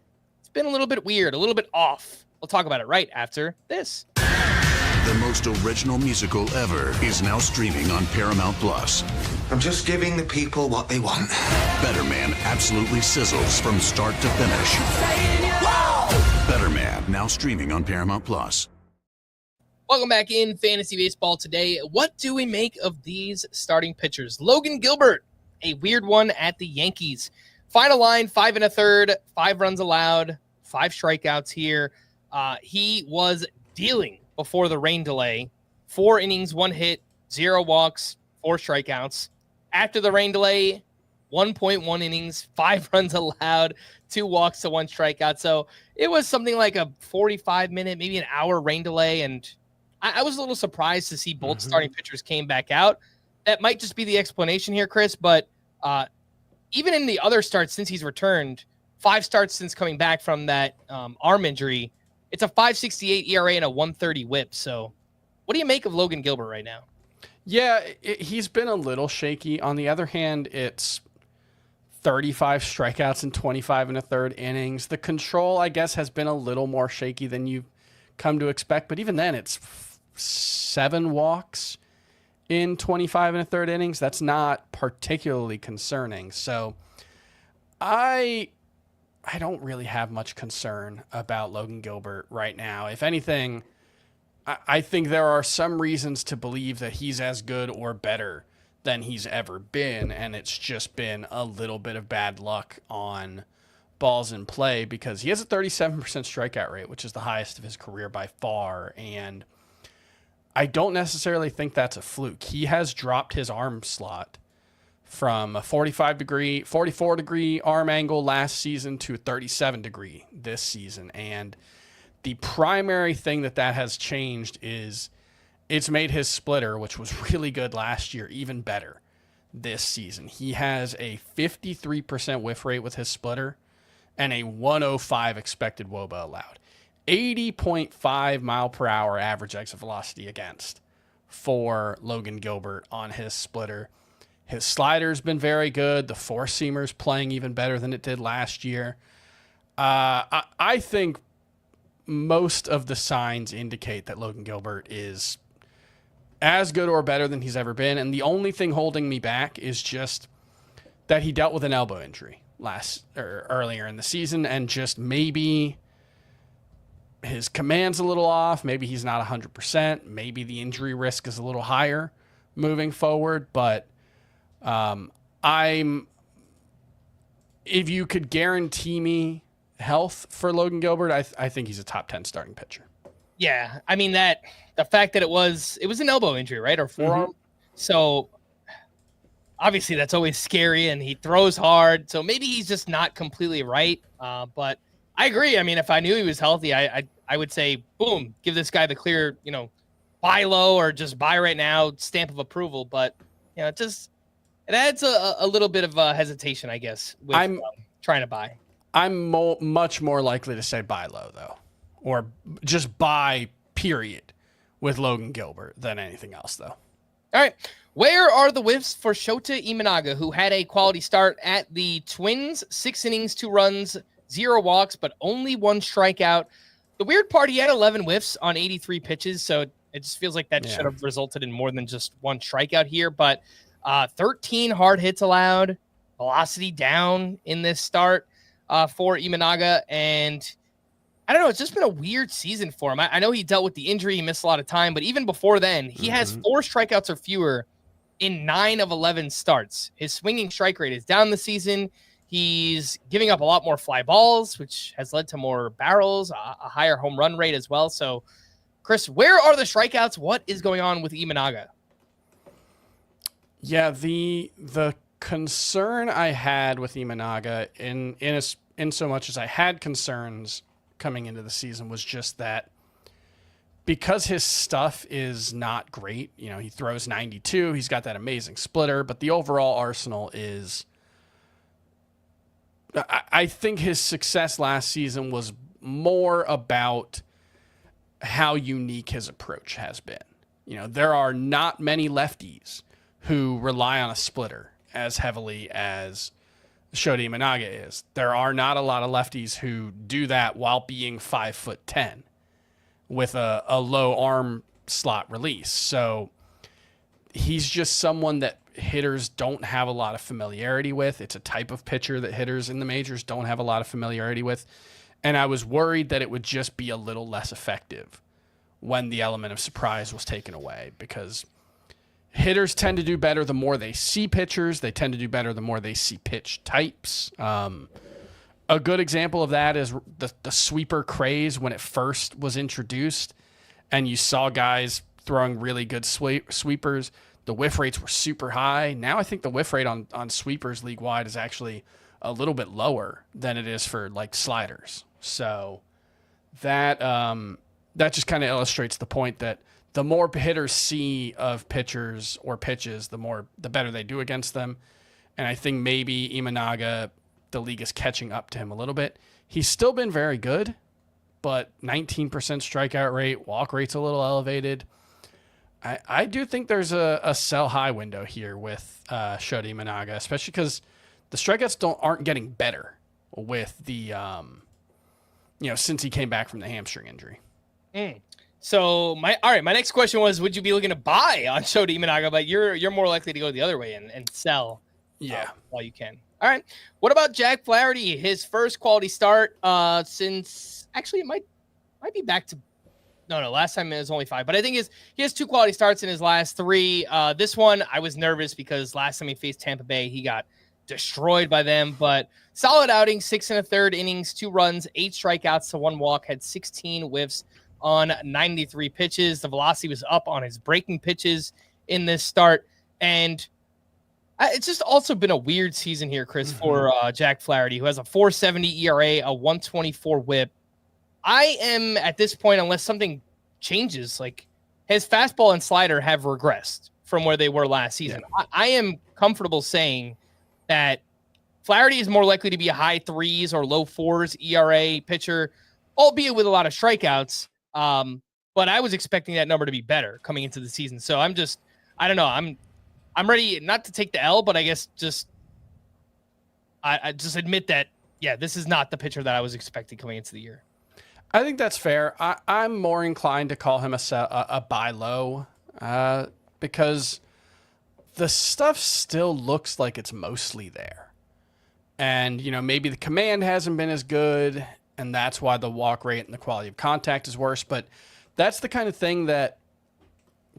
been a little bit weird, a little bit off. We'll talk about it right after this. The most original musical ever is now streaming on Paramount Plus. I'm just giving the people what they want. Better Man absolutely sizzles from start to finish. Better Man, now streaming on Paramount Plus. Welcome back in Fantasy Baseball today. What do we make of these starting pitchers? Logan Gilbert, a weird one at the Yankees. Final line, 5 1/3, 5 runs allowed, 5 strikeouts here. He was dealing before the rain delay. 4 innings, 1 hit, 0 walks, 4 strikeouts. After the rain delay, 1.1 innings, 5 runs allowed, 2 walks to 1 strikeout. So it was something like a 45-minute, maybe an hour rain delay, and I was a little surprised to see both starting pitchers came back out. That might just be the explanation here, Chris, but even in the other starts since he's returned, 5 starts since coming back from that arm injury, it's a 5.68 ERA and a 1.30 WHIP. So what do you make of Logan Gilbert right now? Yeah, he's been a little shaky. On the other hand, it's 35 strikeouts in 25 1/3 innings. The control, I guess, has been a little more shaky than you've come to expect, but even then it's 7 walks in 25 1/3 innings. That's not particularly concerning. So I don't really have much concern about Logan Gilbert right now. If anything, I think there are some reasons to believe that he's as good or better than he's ever been, and it's just been a little bit of bad luck on balls in play because he has a 37% strikeout rate, which is the highest of his career by far, and I don't necessarily think that's a fluke. He has dropped his arm slot from a 44-degree arm angle last season to a 37-degree this season, and the primary thing that has changed is it's made his splitter, which was really good last year, even better this season. He has a 53% whiff rate with his splitter and a 105 expected WOBA allowed. 80.5 mile per hour average exit velocity against for Logan Gilbert on his splitter. His slider's been very good. The four-seamer's playing even better than it did last year. I think most of the signs indicate that Logan Gilbert is as good or better than he's ever been. And the only thing holding me back is just that he dealt with an elbow injury earlier in the season, and just maybe his command's a little off. Maybe he's not 100%. Maybe the injury risk is a little higher moving forward. But if you could guarantee me health for Logan Gilbert, I think he's a top 10 starting pitcher. Yeah, I mean the fact that it was an elbow injury, right, or forearm. So obviously that's always scary, and he throws hard. So maybe he's just not completely right. But I agree. I mean, if I knew he was healthy, I would say, boom, give this guy the clear, buy low or just buy right now stamp of approval. But it adds a little bit of hesitation, I guess, with trying to buy. I'm much more likely to say buy low, though, or just buy, period, with Logan Gilbert than anything else, though. All right. Where are the whiffs for Shota Imanaga, who had a quality start at the Twins? 6 innings, 2 runs, 0 walks, but only 1 strikeout. The weird part, he had 11 whiffs on 83 pitches, so it just feels like that should have resulted in more than just 1 strikeout here. But 13 hard hits allowed, velocity down in this start for Imanaga. And I don't know, it's just been a weird season for him. I know he dealt with the injury. He missed a lot of time. But even before then, he has 4 strikeouts or fewer in 9 of 11 starts. His swinging strike rate is down this season. He's giving up a lot more fly balls, which has led to more barrels, a higher home run rate as well. So, Chris, where are the strikeouts? What is going on with Imanaga? Yeah, the concern I had with Imanaga, in so much as I had concerns coming into the season, was just that because his stuff is not great, he throws 92, he's got that amazing splitter, but the overall arsenal is, I think his success last season was more about how unique his approach has been. There are not many lefties who rely on a splitter as heavily as Shota Imanaga is. There are not a lot of lefties who do that while being 5'10" with a low arm slot release. So he's just someone that hitters don't have a lot of familiarity with. It's a type of pitcher that hitters in the majors don't have a lot of familiarity with. And I was worried that it would just be a little less effective when the element of surprise was taken away, because hitters tend to do better the more they see pitchers. They tend to do better the more they see pitch types. A good example of that is the sweeper craze when it first was introduced, and you saw guys throwing really good sweepers. The whiff rates were super high. Now I think the whiff rate on sweepers league-wide is actually a little bit lower than it is for like sliders. So that just kind of illustrates the point that the more hitters see of pitchers or pitches, the better they do against them. And I think maybe Imanaga, the league is catching up to him a little bit. He's still been very good, but 19% strikeout rate, walk rate's a little elevated. I do think there's a sell high window here with Shota Imanaga, especially because the strikeouts aren't getting better with the since he came back from the hamstring injury. So my next question was, would you be looking to buy on Shota Imanaga? But you're more likely to go the other way and sell. Yeah, while you can. All right. What about Jack Flaherty? His first quality start since actually it might be back to. No, last time it was only 5, but I think he has 2 quality starts in his last 3. This one, I was nervous because last time he faced Tampa Bay, he got destroyed by them, but solid outing, 6 1/3 innings, 2 runs, 8 strikeouts to 1 walk, had 16 whiffs on 93 pitches. The velocity was up on his breaking pitches in this start, and it's just also been a weird season here, Chris, for Jack Flaherty, who has a 4.70 ERA, a 124 whip. I am at this point, unless something changes, like his fastball and slider have regressed from where they were last season. Yeah. I am comfortable saying that Flaherty is more likely to be a high 3s or low 4s ERA pitcher, albeit with a lot of strikeouts. But I was expecting that number to be better coming into the season. So I don't know. I'm ready not to take the L, but I guess I just admit that, yeah, this is not the pitcher that I was expecting coming into the year. I think that's fair. I'm more inclined to call him a buy low because the stuff still looks like it's mostly there. And, maybe the command hasn't been as good, and that's why the walk rate and the quality of contact is worse. But that's the kind of thing that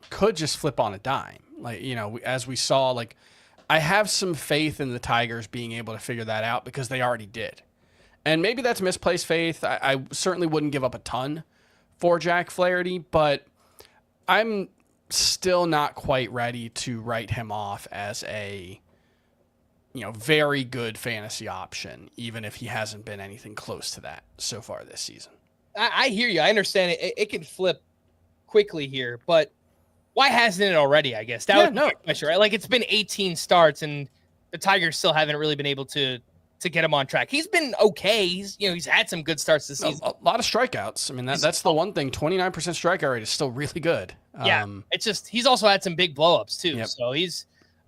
could just flip on a dime. Like, as we saw, I have some faith in the Tigers being able to figure that out because they already did. And maybe that's misplaced faith. I certainly wouldn't give up a ton for Jack Flaherty, but I'm still not quite ready to write him off as a, very good fantasy option, even if he hasn't been anything close to that so far this season. I hear you. I understand it. It can flip quickly here, but why hasn't it already, I guess? That was my question, right? It's been 18 starts, and the Tigers still haven't really been able to get him on track. He's been okay. He's had some good starts this season. A lot of strikeouts. I mean, that's the one thing. 29% strikeout rate is still really good. Yeah, it's just he's also had some big blowups too. Yep. So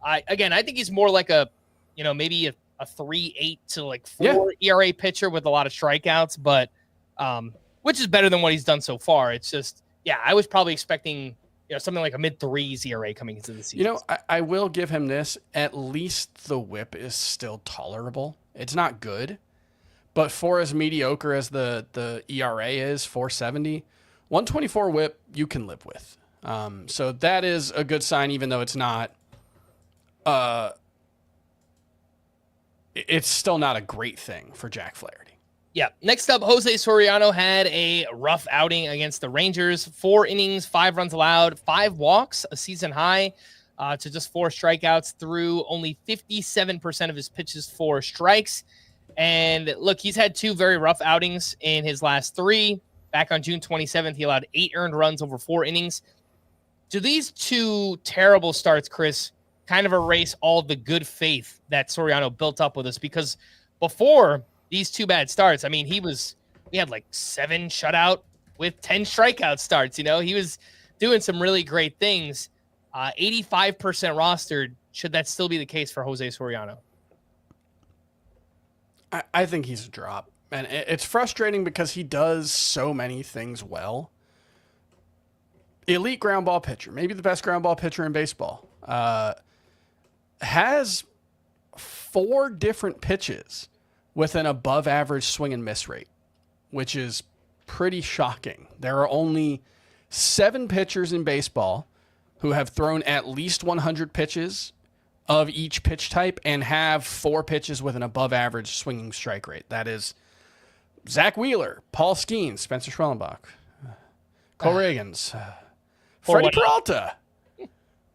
I think he's more like a, maybe a 3.8 to 4 ERA pitcher with a lot of strikeouts, but which is better than what he's done so far. It's just, I was probably expecting something like a mid-3s ERA coming into the season. You know, I will give him this. At least the whip is still tolerable. It's not good, but for as mediocre as the ERA is, 4.70, 124 whip you can live with. So that is a good sign, even though it's not. It's still not a great thing for Jack Flaherty. Yeah. Next up, Jose Soriano had a rough outing against the Rangers. 4 innings, 5 runs allowed, 5 walks, a season high, to just 4 strikeouts through only 57% of his pitches for strikes. And look, he's had 2 very rough outings in his last 3. Back on June 27th, he allowed 8 earned runs over 4 innings. Do these 2 terrible starts, Chris, kind of erase all the good faith that Soriano built up with us? Because before these 2 bad starts, I mean, we had like 7 shutout with 10 strikeout starts. He was doing some really great things. 85% rostered. Should that still be the case for Jose Soriano? I think he's a drop. And it's frustrating because he does so many things well. Elite ground ball pitcher, maybe the best ground ball pitcher in baseball. Has 4 different pitches with an above average swing and miss rate, which is pretty shocking. There are only 7 pitchers in baseball who have thrown at least 100 pitches of each pitch type and have 4 pitches with an above average swinging strike rate. That is Zach Wheeler, Paul Skeens, Spencer Schwellenbach, Cole Reagans, Freddie Peralta,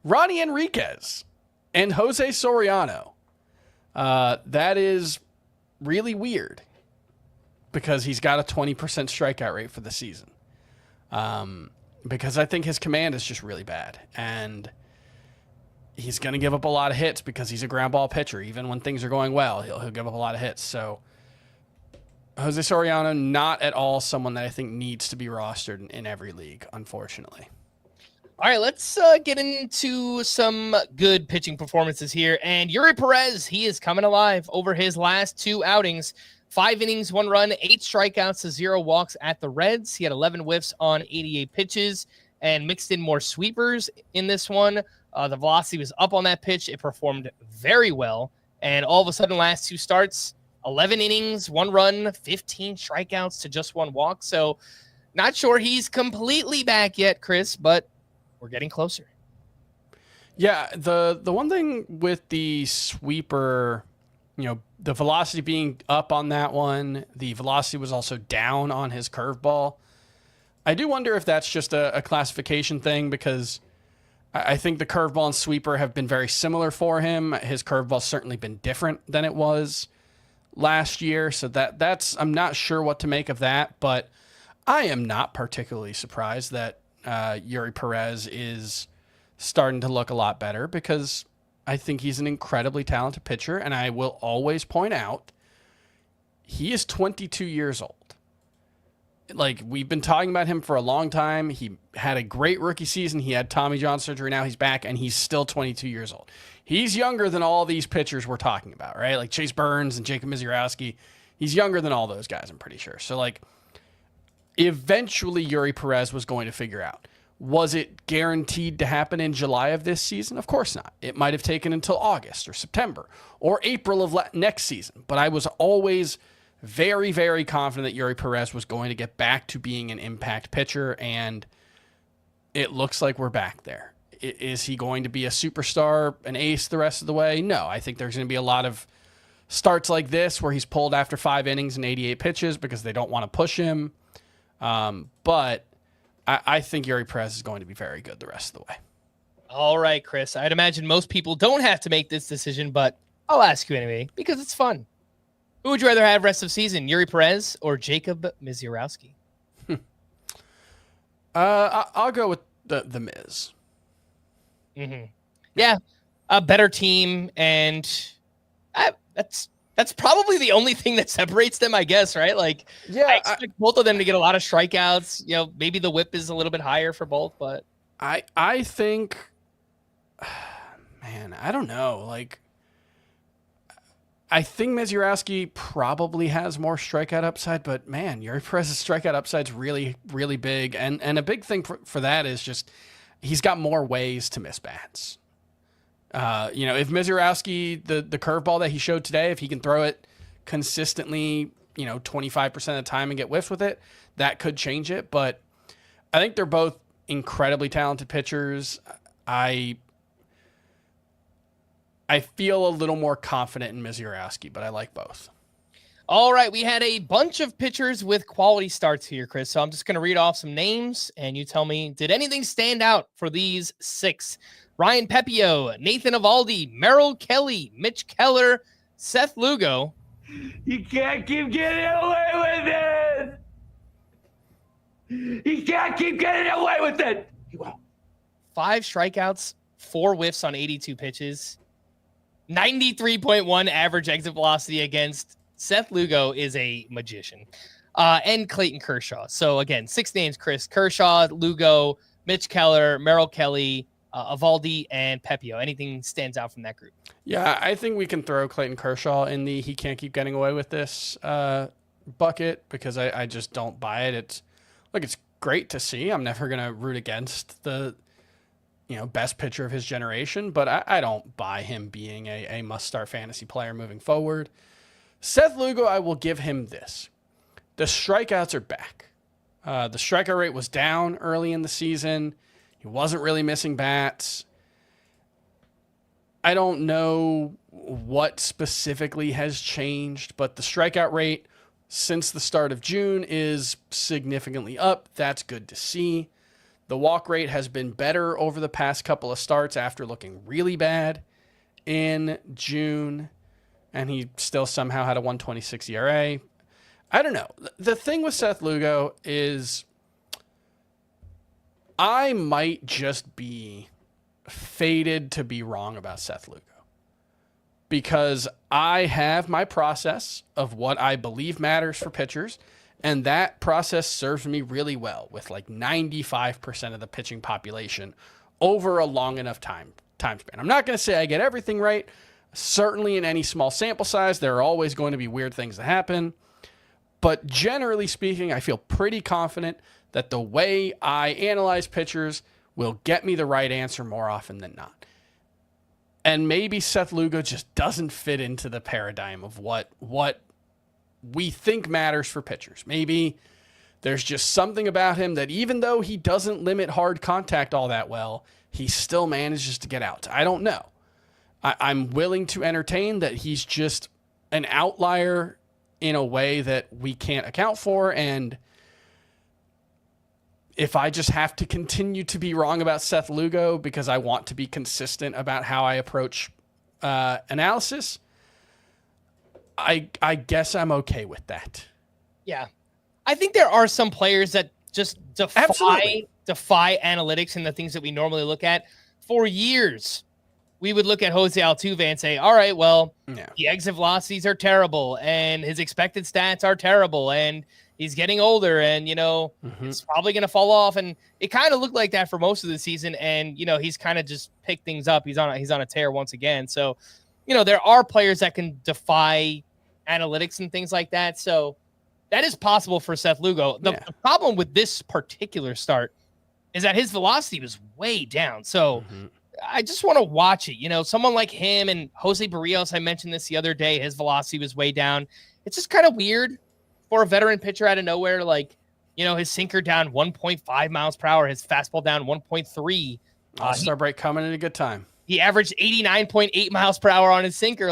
Ronnie Enriquez, and Jose Soriano. That is really weird because he's got a 20% strikeout rate for the season. Because I think his command is just really bad. And he's going to give up a lot of hits because he's a ground ball pitcher. Even when things are going well, he'll give up a lot of hits. So Jose Soriano, not at all someone that I think needs to be rostered in every league, unfortunately. All right, let's get into some good pitching performances here. And Yuri Perez, he is coming alive over his last 2 outings. 5 innings, 1 run, 8 strikeouts to 0 walks at the Reds. He had 11 whiffs on 88 pitches and mixed in more sweepers in this one. The velocity was up on that pitch. It performed very well. And all of a sudden, last 2 starts, 11 innings, 1 run, 15 strikeouts to just 1 walk. So not sure he's completely back yet, Chris, but we're getting closer. Yeah, the one thing with the sweeper, the velocity being up on that one, the velocity was also down on his curveball. I do wonder if that's just a classification thing because I think the curveball and sweeper have been very similar for him. His curveball's certainly been different than it was last year, so that's I'm not sure what to make of that, but I am not particularly surprised that Yuri Perez is starting to look a lot better because I think he's an incredibly talented pitcher, and I will always point out he is 22 years old. Like, we've been talking about him for a long time. He had a great rookie season. He had Tommy John surgery. Now he's back, and he's still 22 years old. He's younger than all these pitchers we're talking about, right? Like Chase Burns and Jacob Misiorowski. He's younger than all those guys, I'm pretty sure. So, like, eventually Yuri Perez was going to figure out. Was it guaranteed to happen in July of this season? Of course not. It might have taken until August or September or April of next season. But I was always very, very confident that Yuri Perez was going to get back to being an impact pitcher, and it looks like we're back there. Is he going to be a superstar, an ace the rest of the way? No, I think there's going to be a lot of starts like this where he's pulled after 5 innings and 88 pitches because they don't want to push him. But I think Yuri Perez is going to be very good the rest of the way. All right, Chris. I'd imagine most people don't have to make this decision, but I'll ask you anyway because it's fun. Who would you rather have rest of season, Yuri Perez or Jacob Misiorowski? I'll go with the Miz. Mm-hmm. Yeah, a better team, and that's probably the only thing that separates them, I guess, right? Like, yeah, I expect both of them to get a lot of strikeouts. Maybe the whip is a little bit higher for both, but I think, man, I don't know. Like, I think Misiorowski probably has more strikeout upside, but man, Yuri Perez's strikeout upside is really, really big. And a big thing for that is just he's got more ways to miss bats. If Misiorowski, the curveball that he showed today, if he can throw it consistently, 25% of the time and get whiffs with it, that could change it. But I think they're both incredibly talented pitchers. I feel a little more confident in Misiorowski, but I like both. All right, we had a bunch of pitchers with quality starts here, Chris. So I'm just going to read off some names, and you tell me, did anything stand out for these 6? Ryan Pepio, Nathan Eovaldi, Merrill Kelly, Mitch Keller, Seth Lugo. You can't keep getting away with it. You can't keep getting away with it. You won't. 5 strikeouts, 4 whiffs on 82 pitches, 93.1 average exit velocity against. Seth Lugo is a magician. And Clayton Kershaw. So again, 6 names: Chris: Kershaw, Lugo, Mitch Keller, Merrill Kelly, Eovaldi, and Pepio. Anything stands out from that group? Yeah, I think we can throw Clayton Kershaw in the he can't keep getting away with this bucket, because I just don't buy it. It's great to see. I'm never going to root against the best pitcher of his generation, but I don't buy him being a must-start fantasy player moving forward. Seth Lugo, I will give him this. The strikeouts are back. The strikeout rate was down early in the season. He wasn't really missing bats. I don't know what specifically has changed, but the strikeout rate since the start of June is significantly up. That's good to see. The walk rate has been better over the past couple of starts after looking really bad in June, and he still somehow had a 1.26 ERA. I don't know. The thing with Seth Lugo is I might just be fated to be wrong about Seth Lugo, because I have my process of what I believe matters for pitchers, and that process serves me really well with 95% of the pitching population over a long enough time span. I'm not going to say I get everything right. Certainly in any small sample size, there are always going to be weird things that happen. But generally speaking, I feel pretty confident that the way I analyze pitchers will get me the right answer more often than not. And maybe Seth Lugo just doesn't fit into the paradigm of what we think matters for pitchers. Maybe there's just something about him that even though he doesn't limit hard contact all that well, he still manages to get out. I don't know. I'm willing to entertain that he's just an outlier in a way that we can't account for. And if I just have to continue to be wrong about Seth Lugo because I want to be consistent about how I approach analysis, I guess I'm okay with that. Yeah. I think there are some players that just defy analytics and the things that we normally look at. For years, we would look at Jose Altuve and say, all right, well, the exit velocities are terrible and his expected stats are terrible and he's getting older and, it's probably going to fall off. And it kind of looked like that for most of the season. And, he's kind of just picked things up. He's on a tear once again. So, there are players that can defy analytics and things like that. So that is possible for Seth Lugo. The problem with this particular start is that his velocity was way down. So I just want to watch it. Someone like him and Jose Barrios, I mentioned this the other day, his velocity was way down. It's just kind of weird for a veteran pitcher out of nowhere. His sinker down 1.5 miles per hour, his fastball down 1.3. All-star break coming at a good time. He averaged 89.8 miles per hour on his sinker.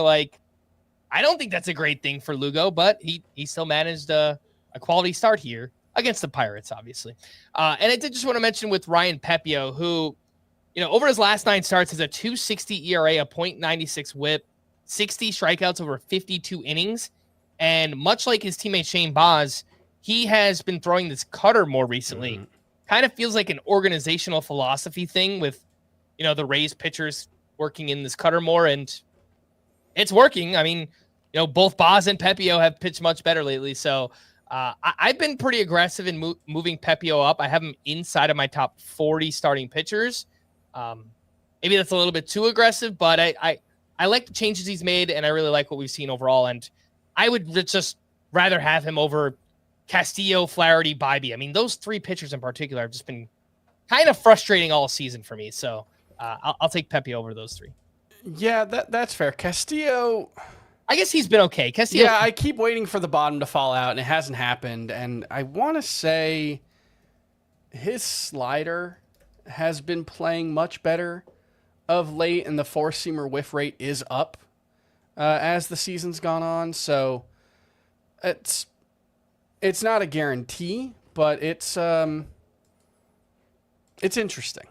I don't think that's a great thing for Lugo, but he still managed a quality start here against the Pirates, obviously. And I did just want to mention with Ryan Pepio, who, over his last 9 starts has a 2.60 ERA, a .96 whip, 60 strikeouts over 52 innings. And much like his teammate Shane Baz, he has been throwing this cutter more recently. Kind of feels like an organizational philosophy thing with, the Rays pitchers working in this cutter more, and it's working. I mean, both Baz and Pepio have pitched much better lately. So I've been pretty aggressive in moving Pepio up. I have him inside of my top 40 starting pitchers. Maybe that's a little bit too aggressive, but I like the changes he's made, and I really like what we've seen overall. And I would just rather have him over Castillo, Flaherty, Bybee. I mean, those 3 pitchers in particular have just been kind of frustrating all season for me. So I'll take Pepe over those three. Yeah, that's fair. Castillo, I guess he's been okay. Castillo, yeah, I keep waiting for the bottom to fall out, and it hasn't happened. And I want to say his slider has been playing much better of late, and the four-seamer whiff rate is up as the season's gone on. So it's not a guarantee, but it's interesting.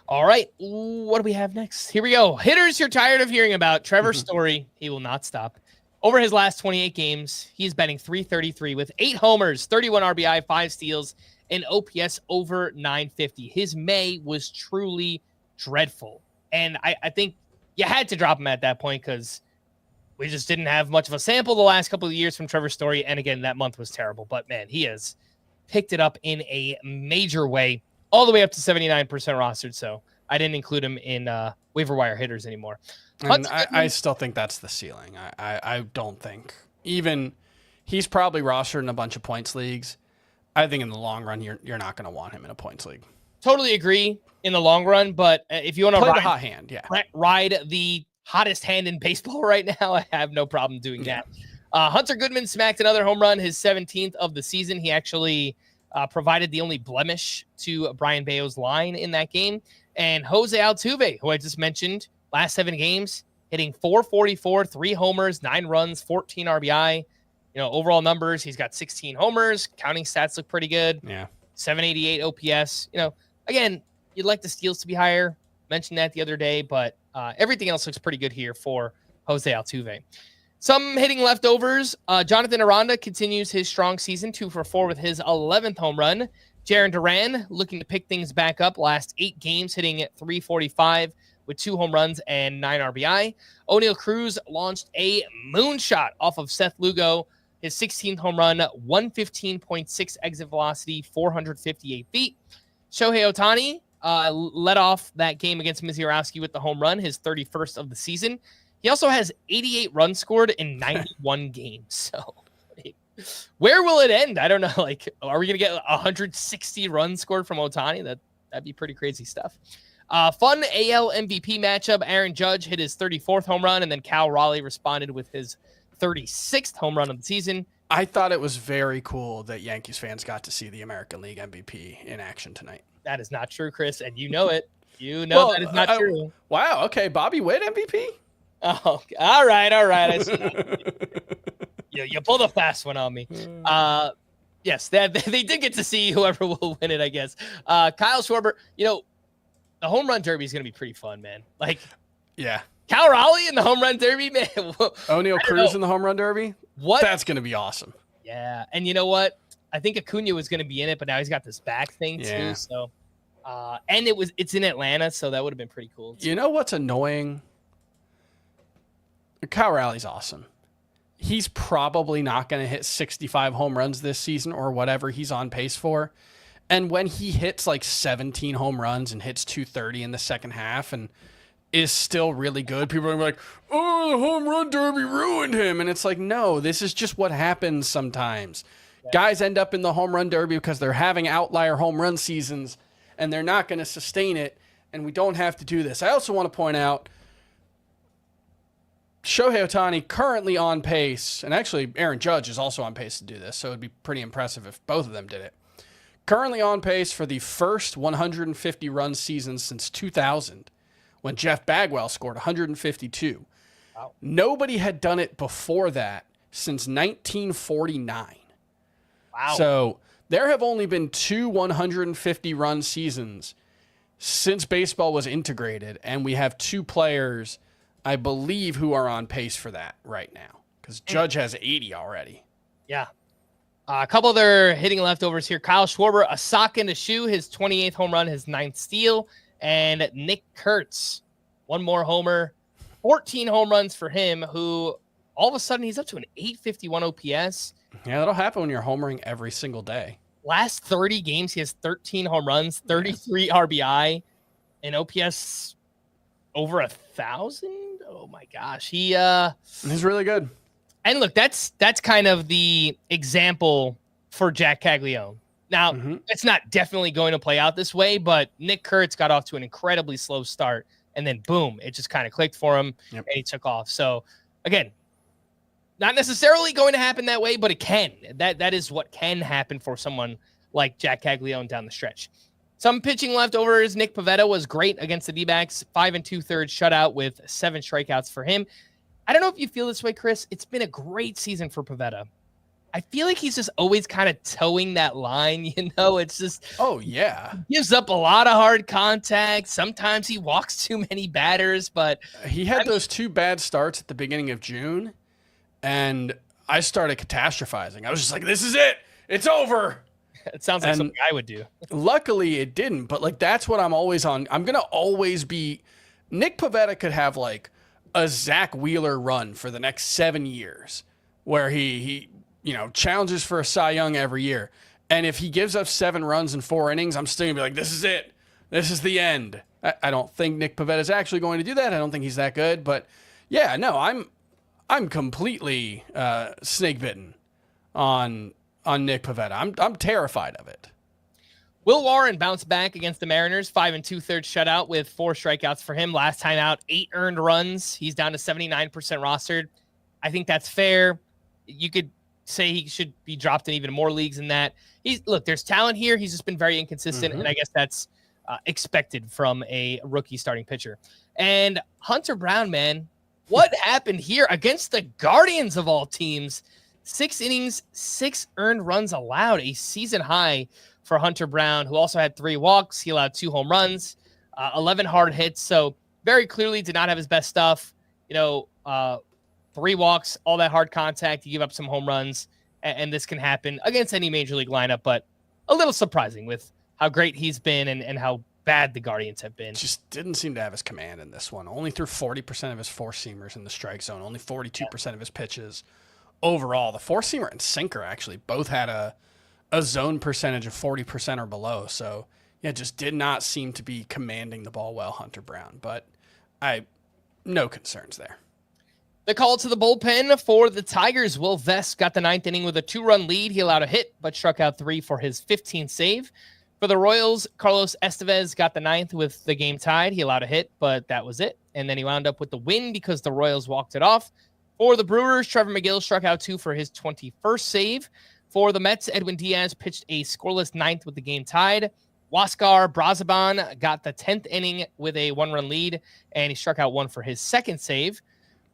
All right, what do we have next? Here we go. Hitters you're tired of hearing about. Trevor Story, he will not stop. Over his last 28 games, he's batting .333 with 8 homers, 31 RBI, 5 steals, and OPS over 950. His May was truly dreadful. And I think you had to drop him at that point because we just didn't have much of a sample the last couple of years from Trevor Story. And again, that month was terrible. But, man, he has picked it up in a major way, all the way up to 79% rostered. So I didn't include him in waiver wire hitters anymore. And I still think that's the ceiling. I don't think. Even he's probably rostered in a bunch of points leagues. I think in the long run, you're not going to want him in a points league. Totally agree in the long run, but if you want to play the hot hand, ride the hottest hand in baseball right now, I have no problem doing that. Hunter Goodman smacked another home run, his 17th of the season. He actually provided the only blemish to Brayan Bello's line in that game. And Jose Altuve, who I just mentioned, last 7 games, hitting .444, 3 homers, 9 runs, 14 RBI. Overall numbers, he's got 16 homers. Counting stats look pretty good. Yeah. 788 OPS. Again, you'd like the steals to be higher. Mentioned that the other day, but everything else looks pretty good here for Jose Altuve. Some hitting leftovers. Jonathan Aranda continues his strong season, 2 for 4 with his 11th home run. Jarren Duran looking to pick things back up. Last 8 games hitting at .345 with 2 home runs and 9 RBI. O'Neal Cruz launched a moonshot off of Seth Lugo. His 16th home run, 115.6 exit velocity, 458 feet. Shohei Ohtani led off that game against Misiorowski with the home run, his 31st of the season. He also has 88 runs scored in 91 games. So where will it end? I don't know. Are we going to get 160 runs scored from Ohtani? That'd be pretty crazy stuff. Fun AL MVP matchup. Aaron Judge hit his 34th home run, and then Cal Raleigh responded with his 36th home run of the season. I thought it was very cool that Yankees fans got to see the American League MVP in action tonight. That is not true, Chris, and you know it. That is not true. Wow, okay. Bobby Witt MVP? Oh, all right. I see that. You pulled a fast one on me. Yes, they did get to see whoever will win it, I guess. Kyle Schwarber, the home run derby is going to be pretty fun, man. Yeah. Cal Raleigh in the home run derby, man. O'Neal Cruz in the home run derby? What? That's going to be awesome. Yeah, and you know what? I think Acuña was going to be in it, but now he's got this back thing too. So, and it's in Atlanta, so that would have been pretty cool too. You know what's annoying? Kyle Raleigh's awesome. He's probably not going to hit 65 home runs this season or whatever he's on pace for. And when he hits 17 home runs and hits 230 in the second half and is still really good, people are like, oh, the home run derby ruined him. And it's no, this is just what happens sometimes. Yeah. Guys end up in the home run derby because they're having outlier home run seasons and they're not going to sustain it. And we don't have to do this. I also want to point out Shohei Ohtani currently on pace, and actually Aaron Judge is also on pace to do this, so it'd be pretty impressive if both of them did it. Currently on pace for the first 150-run season since 2000, when Jeff Bagwell scored 152. Wow. Nobody had done it before that since 1949. Wow. So there have only been 2 150-run seasons since baseball was integrated, and we have 2 players, I believe, who are on pace for that right now, because Judge has 80 already. Yeah. A couple other hitting leftovers here. Kyle Schwarber, a sock in the shoe, his 28th home run, his 9th steal. And Nick Kurtz, 1 more homer, 14 home runs for him, who all of a sudden he's up to an 851 OPS. Yeah, that'll happen when you're homering every single day. Last 30 games, he has 13 home runs, 33 RBI, and OPS over 1,000. Oh my gosh. He's really good. And look, that's kind of the example for Jack Caglione. Now, it's not definitely going to play out this way, but Nick Kurtz got off to an incredibly slow start, and then boom, it just kind of clicked for him, and he took off. So, again, not necessarily going to happen that way, but it can. That is what can happen for someone like Jack Caglione down the stretch. Some pitching leftovers. Nick Pivetta was great against the D-backs, 5 2/3 shutout with 7 strikeouts for him. I don't know if you feel this way, Chris. It's been a great season for Pivetta. I feel like he's just always kind of towing that line, It's just, gives up a lot of hard contact. Sometimes he walks too many batters, but he had those 2 bad starts at the beginning of June, and I started catastrophizing. I was just like, this is it. It's over. It sounds like something I would do. Luckily, it didn't, but that's what I'm always on. I'm going to always be – Nick Pivetta could have a Zach Wheeler run for the next 7 years where he challenges for a Cy Young every year. And if he gives up 7 runs in 4 innings, I'm still going to be like, this is it. This is the end. I don't think Nick Pivetta is actually going to do that. I don't think he's that good. But, yeah, no, I'm completely snake bitten on Nick Pivetta. I'm terrified of it. Will Warren bounced back against the Mariners, 5 2/3 shutout with 4 strikeouts for him. Last time out, 8 earned runs. He's down to 79% rostered. I think that's fair. You could say he should be dropped in even more leagues than that. There's talent here. He's just been very inconsistent, and I guess that's expected from a rookie starting pitcher. And Hunter Brown, man, what happened here against the Guardians of all teams? 6 innings, 6 earned runs allowed, a season high for Hunter Brown, who also had 3 walks. He allowed 2 home runs, 11 hard hits. So very clearly did not have his best stuff. 3 walks, all that hard contact. You give up some home runs, and this can happen against any major league lineup, but a little surprising with how great he's been and how bad the Guardians have been. Just didn't seem to have his command in this one. Only threw 40% of his 4-seamers in the strike zone, only 42% of his pitches. Overall, the 4-seamer and sinker actually both had a zone percentage of 40% or below. So, just did not seem to be commanding the ball well, Hunter Brown. But no concerns there. The call to the bullpen for the Tigers. Will Vest got the 9th inning with a 2-run lead. He allowed a hit, but struck out 3 for his 15th save. For the Royals, Carlos Estevez got the 9th with the game tied. He allowed a hit, but that was it. And then he wound up with the win because the Royals walked it off. For the Brewers, Trevor McGill struck out 2 for his 21st save. For the Mets, Edwin Diaz pitched a scoreless 9th with the game tied. Huascar Brazaban got the 10th inning with a 1-run lead, and he struck out 1 for his 2nd save.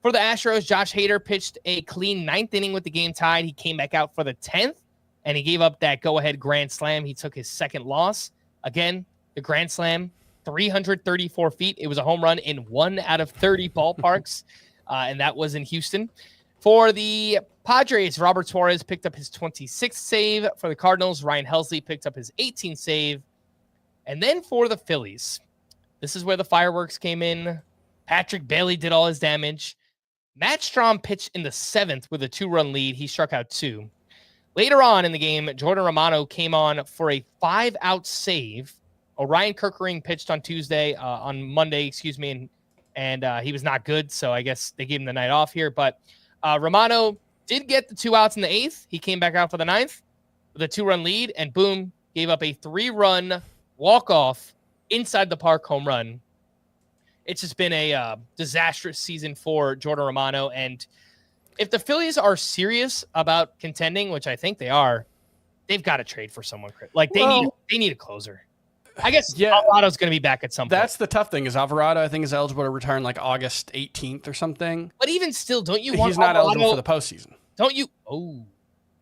For the Astros, Josh Hader pitched a clean 9th inning with the game tied. He came back out for the 10th, and he gave up that go-ahead grand slam. He took his 2nd loss. Again, the grand slam, 334 feet. It was a home run in 1 out of 30 ballparks, and that was in Houston. For the Padres, Robert Suarez picked up his 26th save. For the Cardinals, Ryan Helsley picked up his 18th save. And then for the Phillies, this is where the fireworks came in. Patrick Bailey did all his damage. Matt Strahm pitched in the 7th with a 2-run lead. He struck out 2. Later on in the game, Jordan Romano came on for a 5-out save. Orion Kerkering pitched on Monday, and he was not good, so I guess they gave him the night off here. But Romano did get the 2 outs in the 8th. He came back out for the 9th with a 2-run lead, and boom, gave up a 3-run walk-off inside the park home run. It's just been a disastrous season for Jordan Romano. And if the Phillies are serious about contending, which I think they are, they've got to trade for someone. They need a closer. I guess Alvarado's going to be back at some point. That's the tough thing is Alvarado, I think, is eligible to return August 18th or something. But even still, don't you want He's not Alvarado, eligible for the postseason. Don't you? Oh.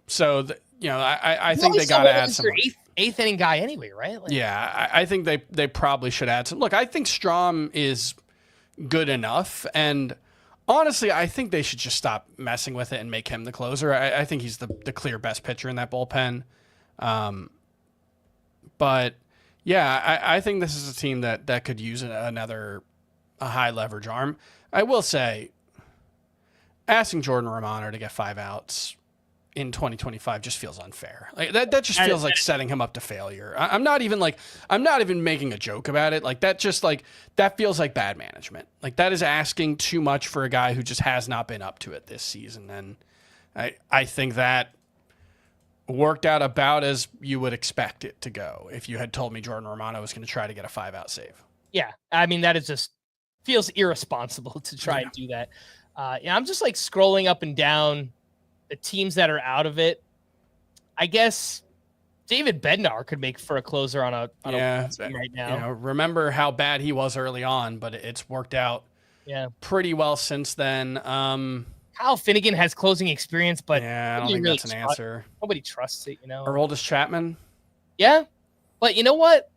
So, I think they got to add someone. Eighth inning guy anyway, right? I think they probably should add some. Look, I think Strahm is good enough, and honestly, I think they should just stop messing with it and make him the closer. I think he's the clear best pitcher in that bullpen. But yeah, I think this is a team that could use a high leverage arm. I will say, asking Jordan Romano to get 5 outs in 2025 just feels unfair. That just feels like setting him up to failure. I'm not even making a joke about it. That feels like bad management. That is asking too much for a guy who just has not been up to it this season. And I think that worked out about as you would expect it to go if you had told me Jordan Romano was going to try to get a 5-out save. Yeah. I mean, that is just feels irresponsible to try and do that. I'm just like scrolling up and down the teams that are out of it. I guess David Bednar could make for a closer on a team right now. Remember how bad he was early on, but it's worked out pretty well since then. Kyle Finnegan has closing experience, but I don't think that's an answer. Nobody trusts it, Aroldis Chapman? Yeah, but you know what?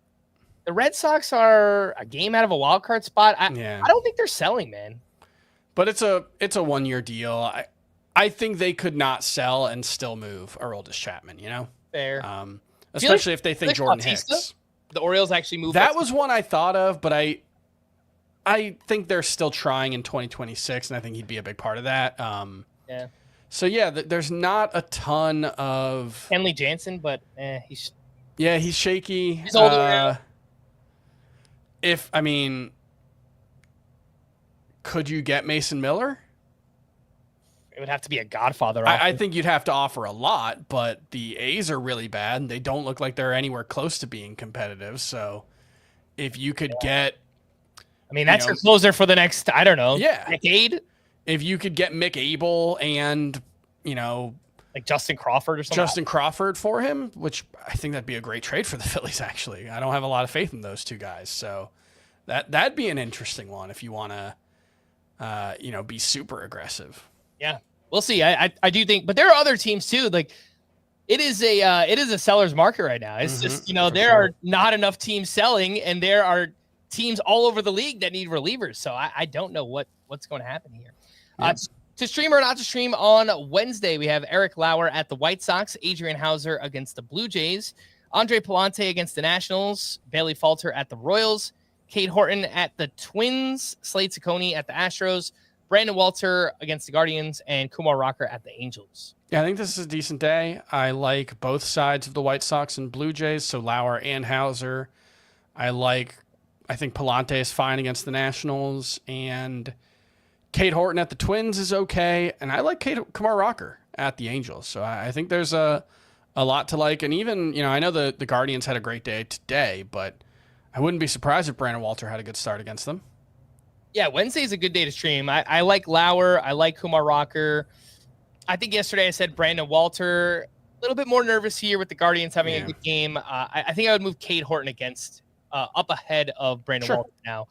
The Red Sox are a game out of a wild card spot. I don't think they're selling, man. But it's a 1-year deal. I think they could not sell and still move Aroldis Chapman, Fair. Especially if they think Jordan Hicks. The Orioles actually moved. That was one I thought of, but I think they're still trying in 2026, and I think he'd be a big part of that. So, there's not a ton of... Kenley Jansen, but he's... Yeah, he's shaky. He's older now. Could you get Mason Miller? It would have to be a Godfather. I think you'd have to offer a lot, but the A's are really bad, and they don't look like they're anywhere close to being competitive. So if you could get... that's your closer for the next, decade. If you could get Mick Abel and, like Justin Crawford or something. Justin Crawford for him, which I think that'd be a great trade for the Phillies, actually. I don't have a lot of faith in those two guys. So that'd be an interesting one if you want to, be super aggressive. Yeah, we'll see. I do think, but there are other teams too. Like it is a seller's market right now. It's just, there are not enough teams selling, and there are teams all over the league that need relievers. So I don't know what's going to happen here. Yeah. To stream or not to stream on Wednesday, we have Eric Lauer at the White Sox, Adrian Hauser against the Blue Jays, Andre Palante against the Nationals, Bailey Falter at the Royals, Cade Horton at the Twins, Slade Ciccone at the Astros, Brandon Walter against the Guardians, and Kumar Rocker at the Angels. Yeah, I think this is a decent day. I like both sides of the White Sox and Blue Jays, so Lauer and Hauser. I think Palante is fine against the Nationals, and Cade Horton at the Twins is okay, and I like Kumar Rocker at the Angels. So I think there's a lot to like, and even, I know the Guardians had a great day today, but I wouldn't be surprised if Brandon Walter had a good start against them. Yeah, Wednesday is a good day to stream. I like Lauer. I like Kumar Rocker. I think yesterday I said Brandon Walter. A little bit more nervous here with the Guardians having a good game. I think I would move Cade Horton up ahead of Brandon Walter now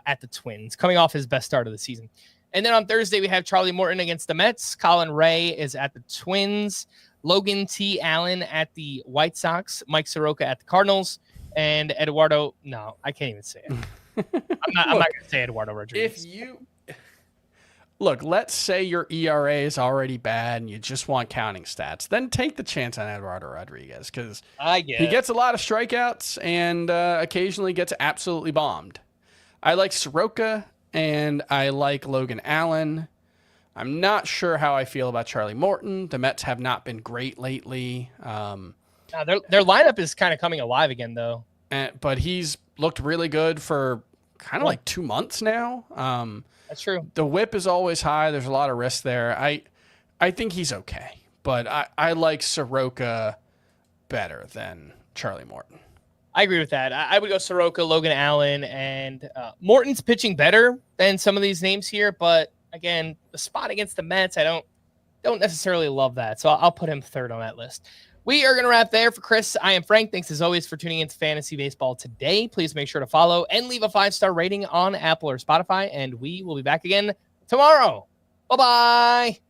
at the Twins, coming off his best start of the season. And then on Thursday, we have Charlie Morton against the Mets. Colin Ray is at the Twins. Logan T. Allen at the White Sox. Mike Soroka at the Cardinals. And Eduardo... No, I can't even say it. I'm not going to say Eduardo Rodriguez. Look, let's say your ERA is already bad and you just want counting stats. Then take the chance on Eduardo Rodriguez, because he gets a lot of strikeouts and occasionally gets absolutely bombed. I like Soroka and I like Logan Allen. I'm not sure how I feel about Charlie Morton. The Mets have not been great lately. Their lineup is kind of coming alive again, though. But he's looked really good for kind of like 2 months now. That's true. The whip is always high. There's a lot of risk there. I think he's okay, but I like Soroka better than Charlie Morton. I agree with that. I would go Soroka, Logan Allen, and Morton's pitching better than some of these names here. But again, the spot against the Mets, I don't necessarily love that. So I'll put him third on that list. We are going to wrap there. For Chris, I am Frank. Thanks as always for tuning into Fantasy Baseball today. Please make sure to follow and leave a 5-star rating on Apple or Spotify. And we will be back again tomorrow. Bye-bye.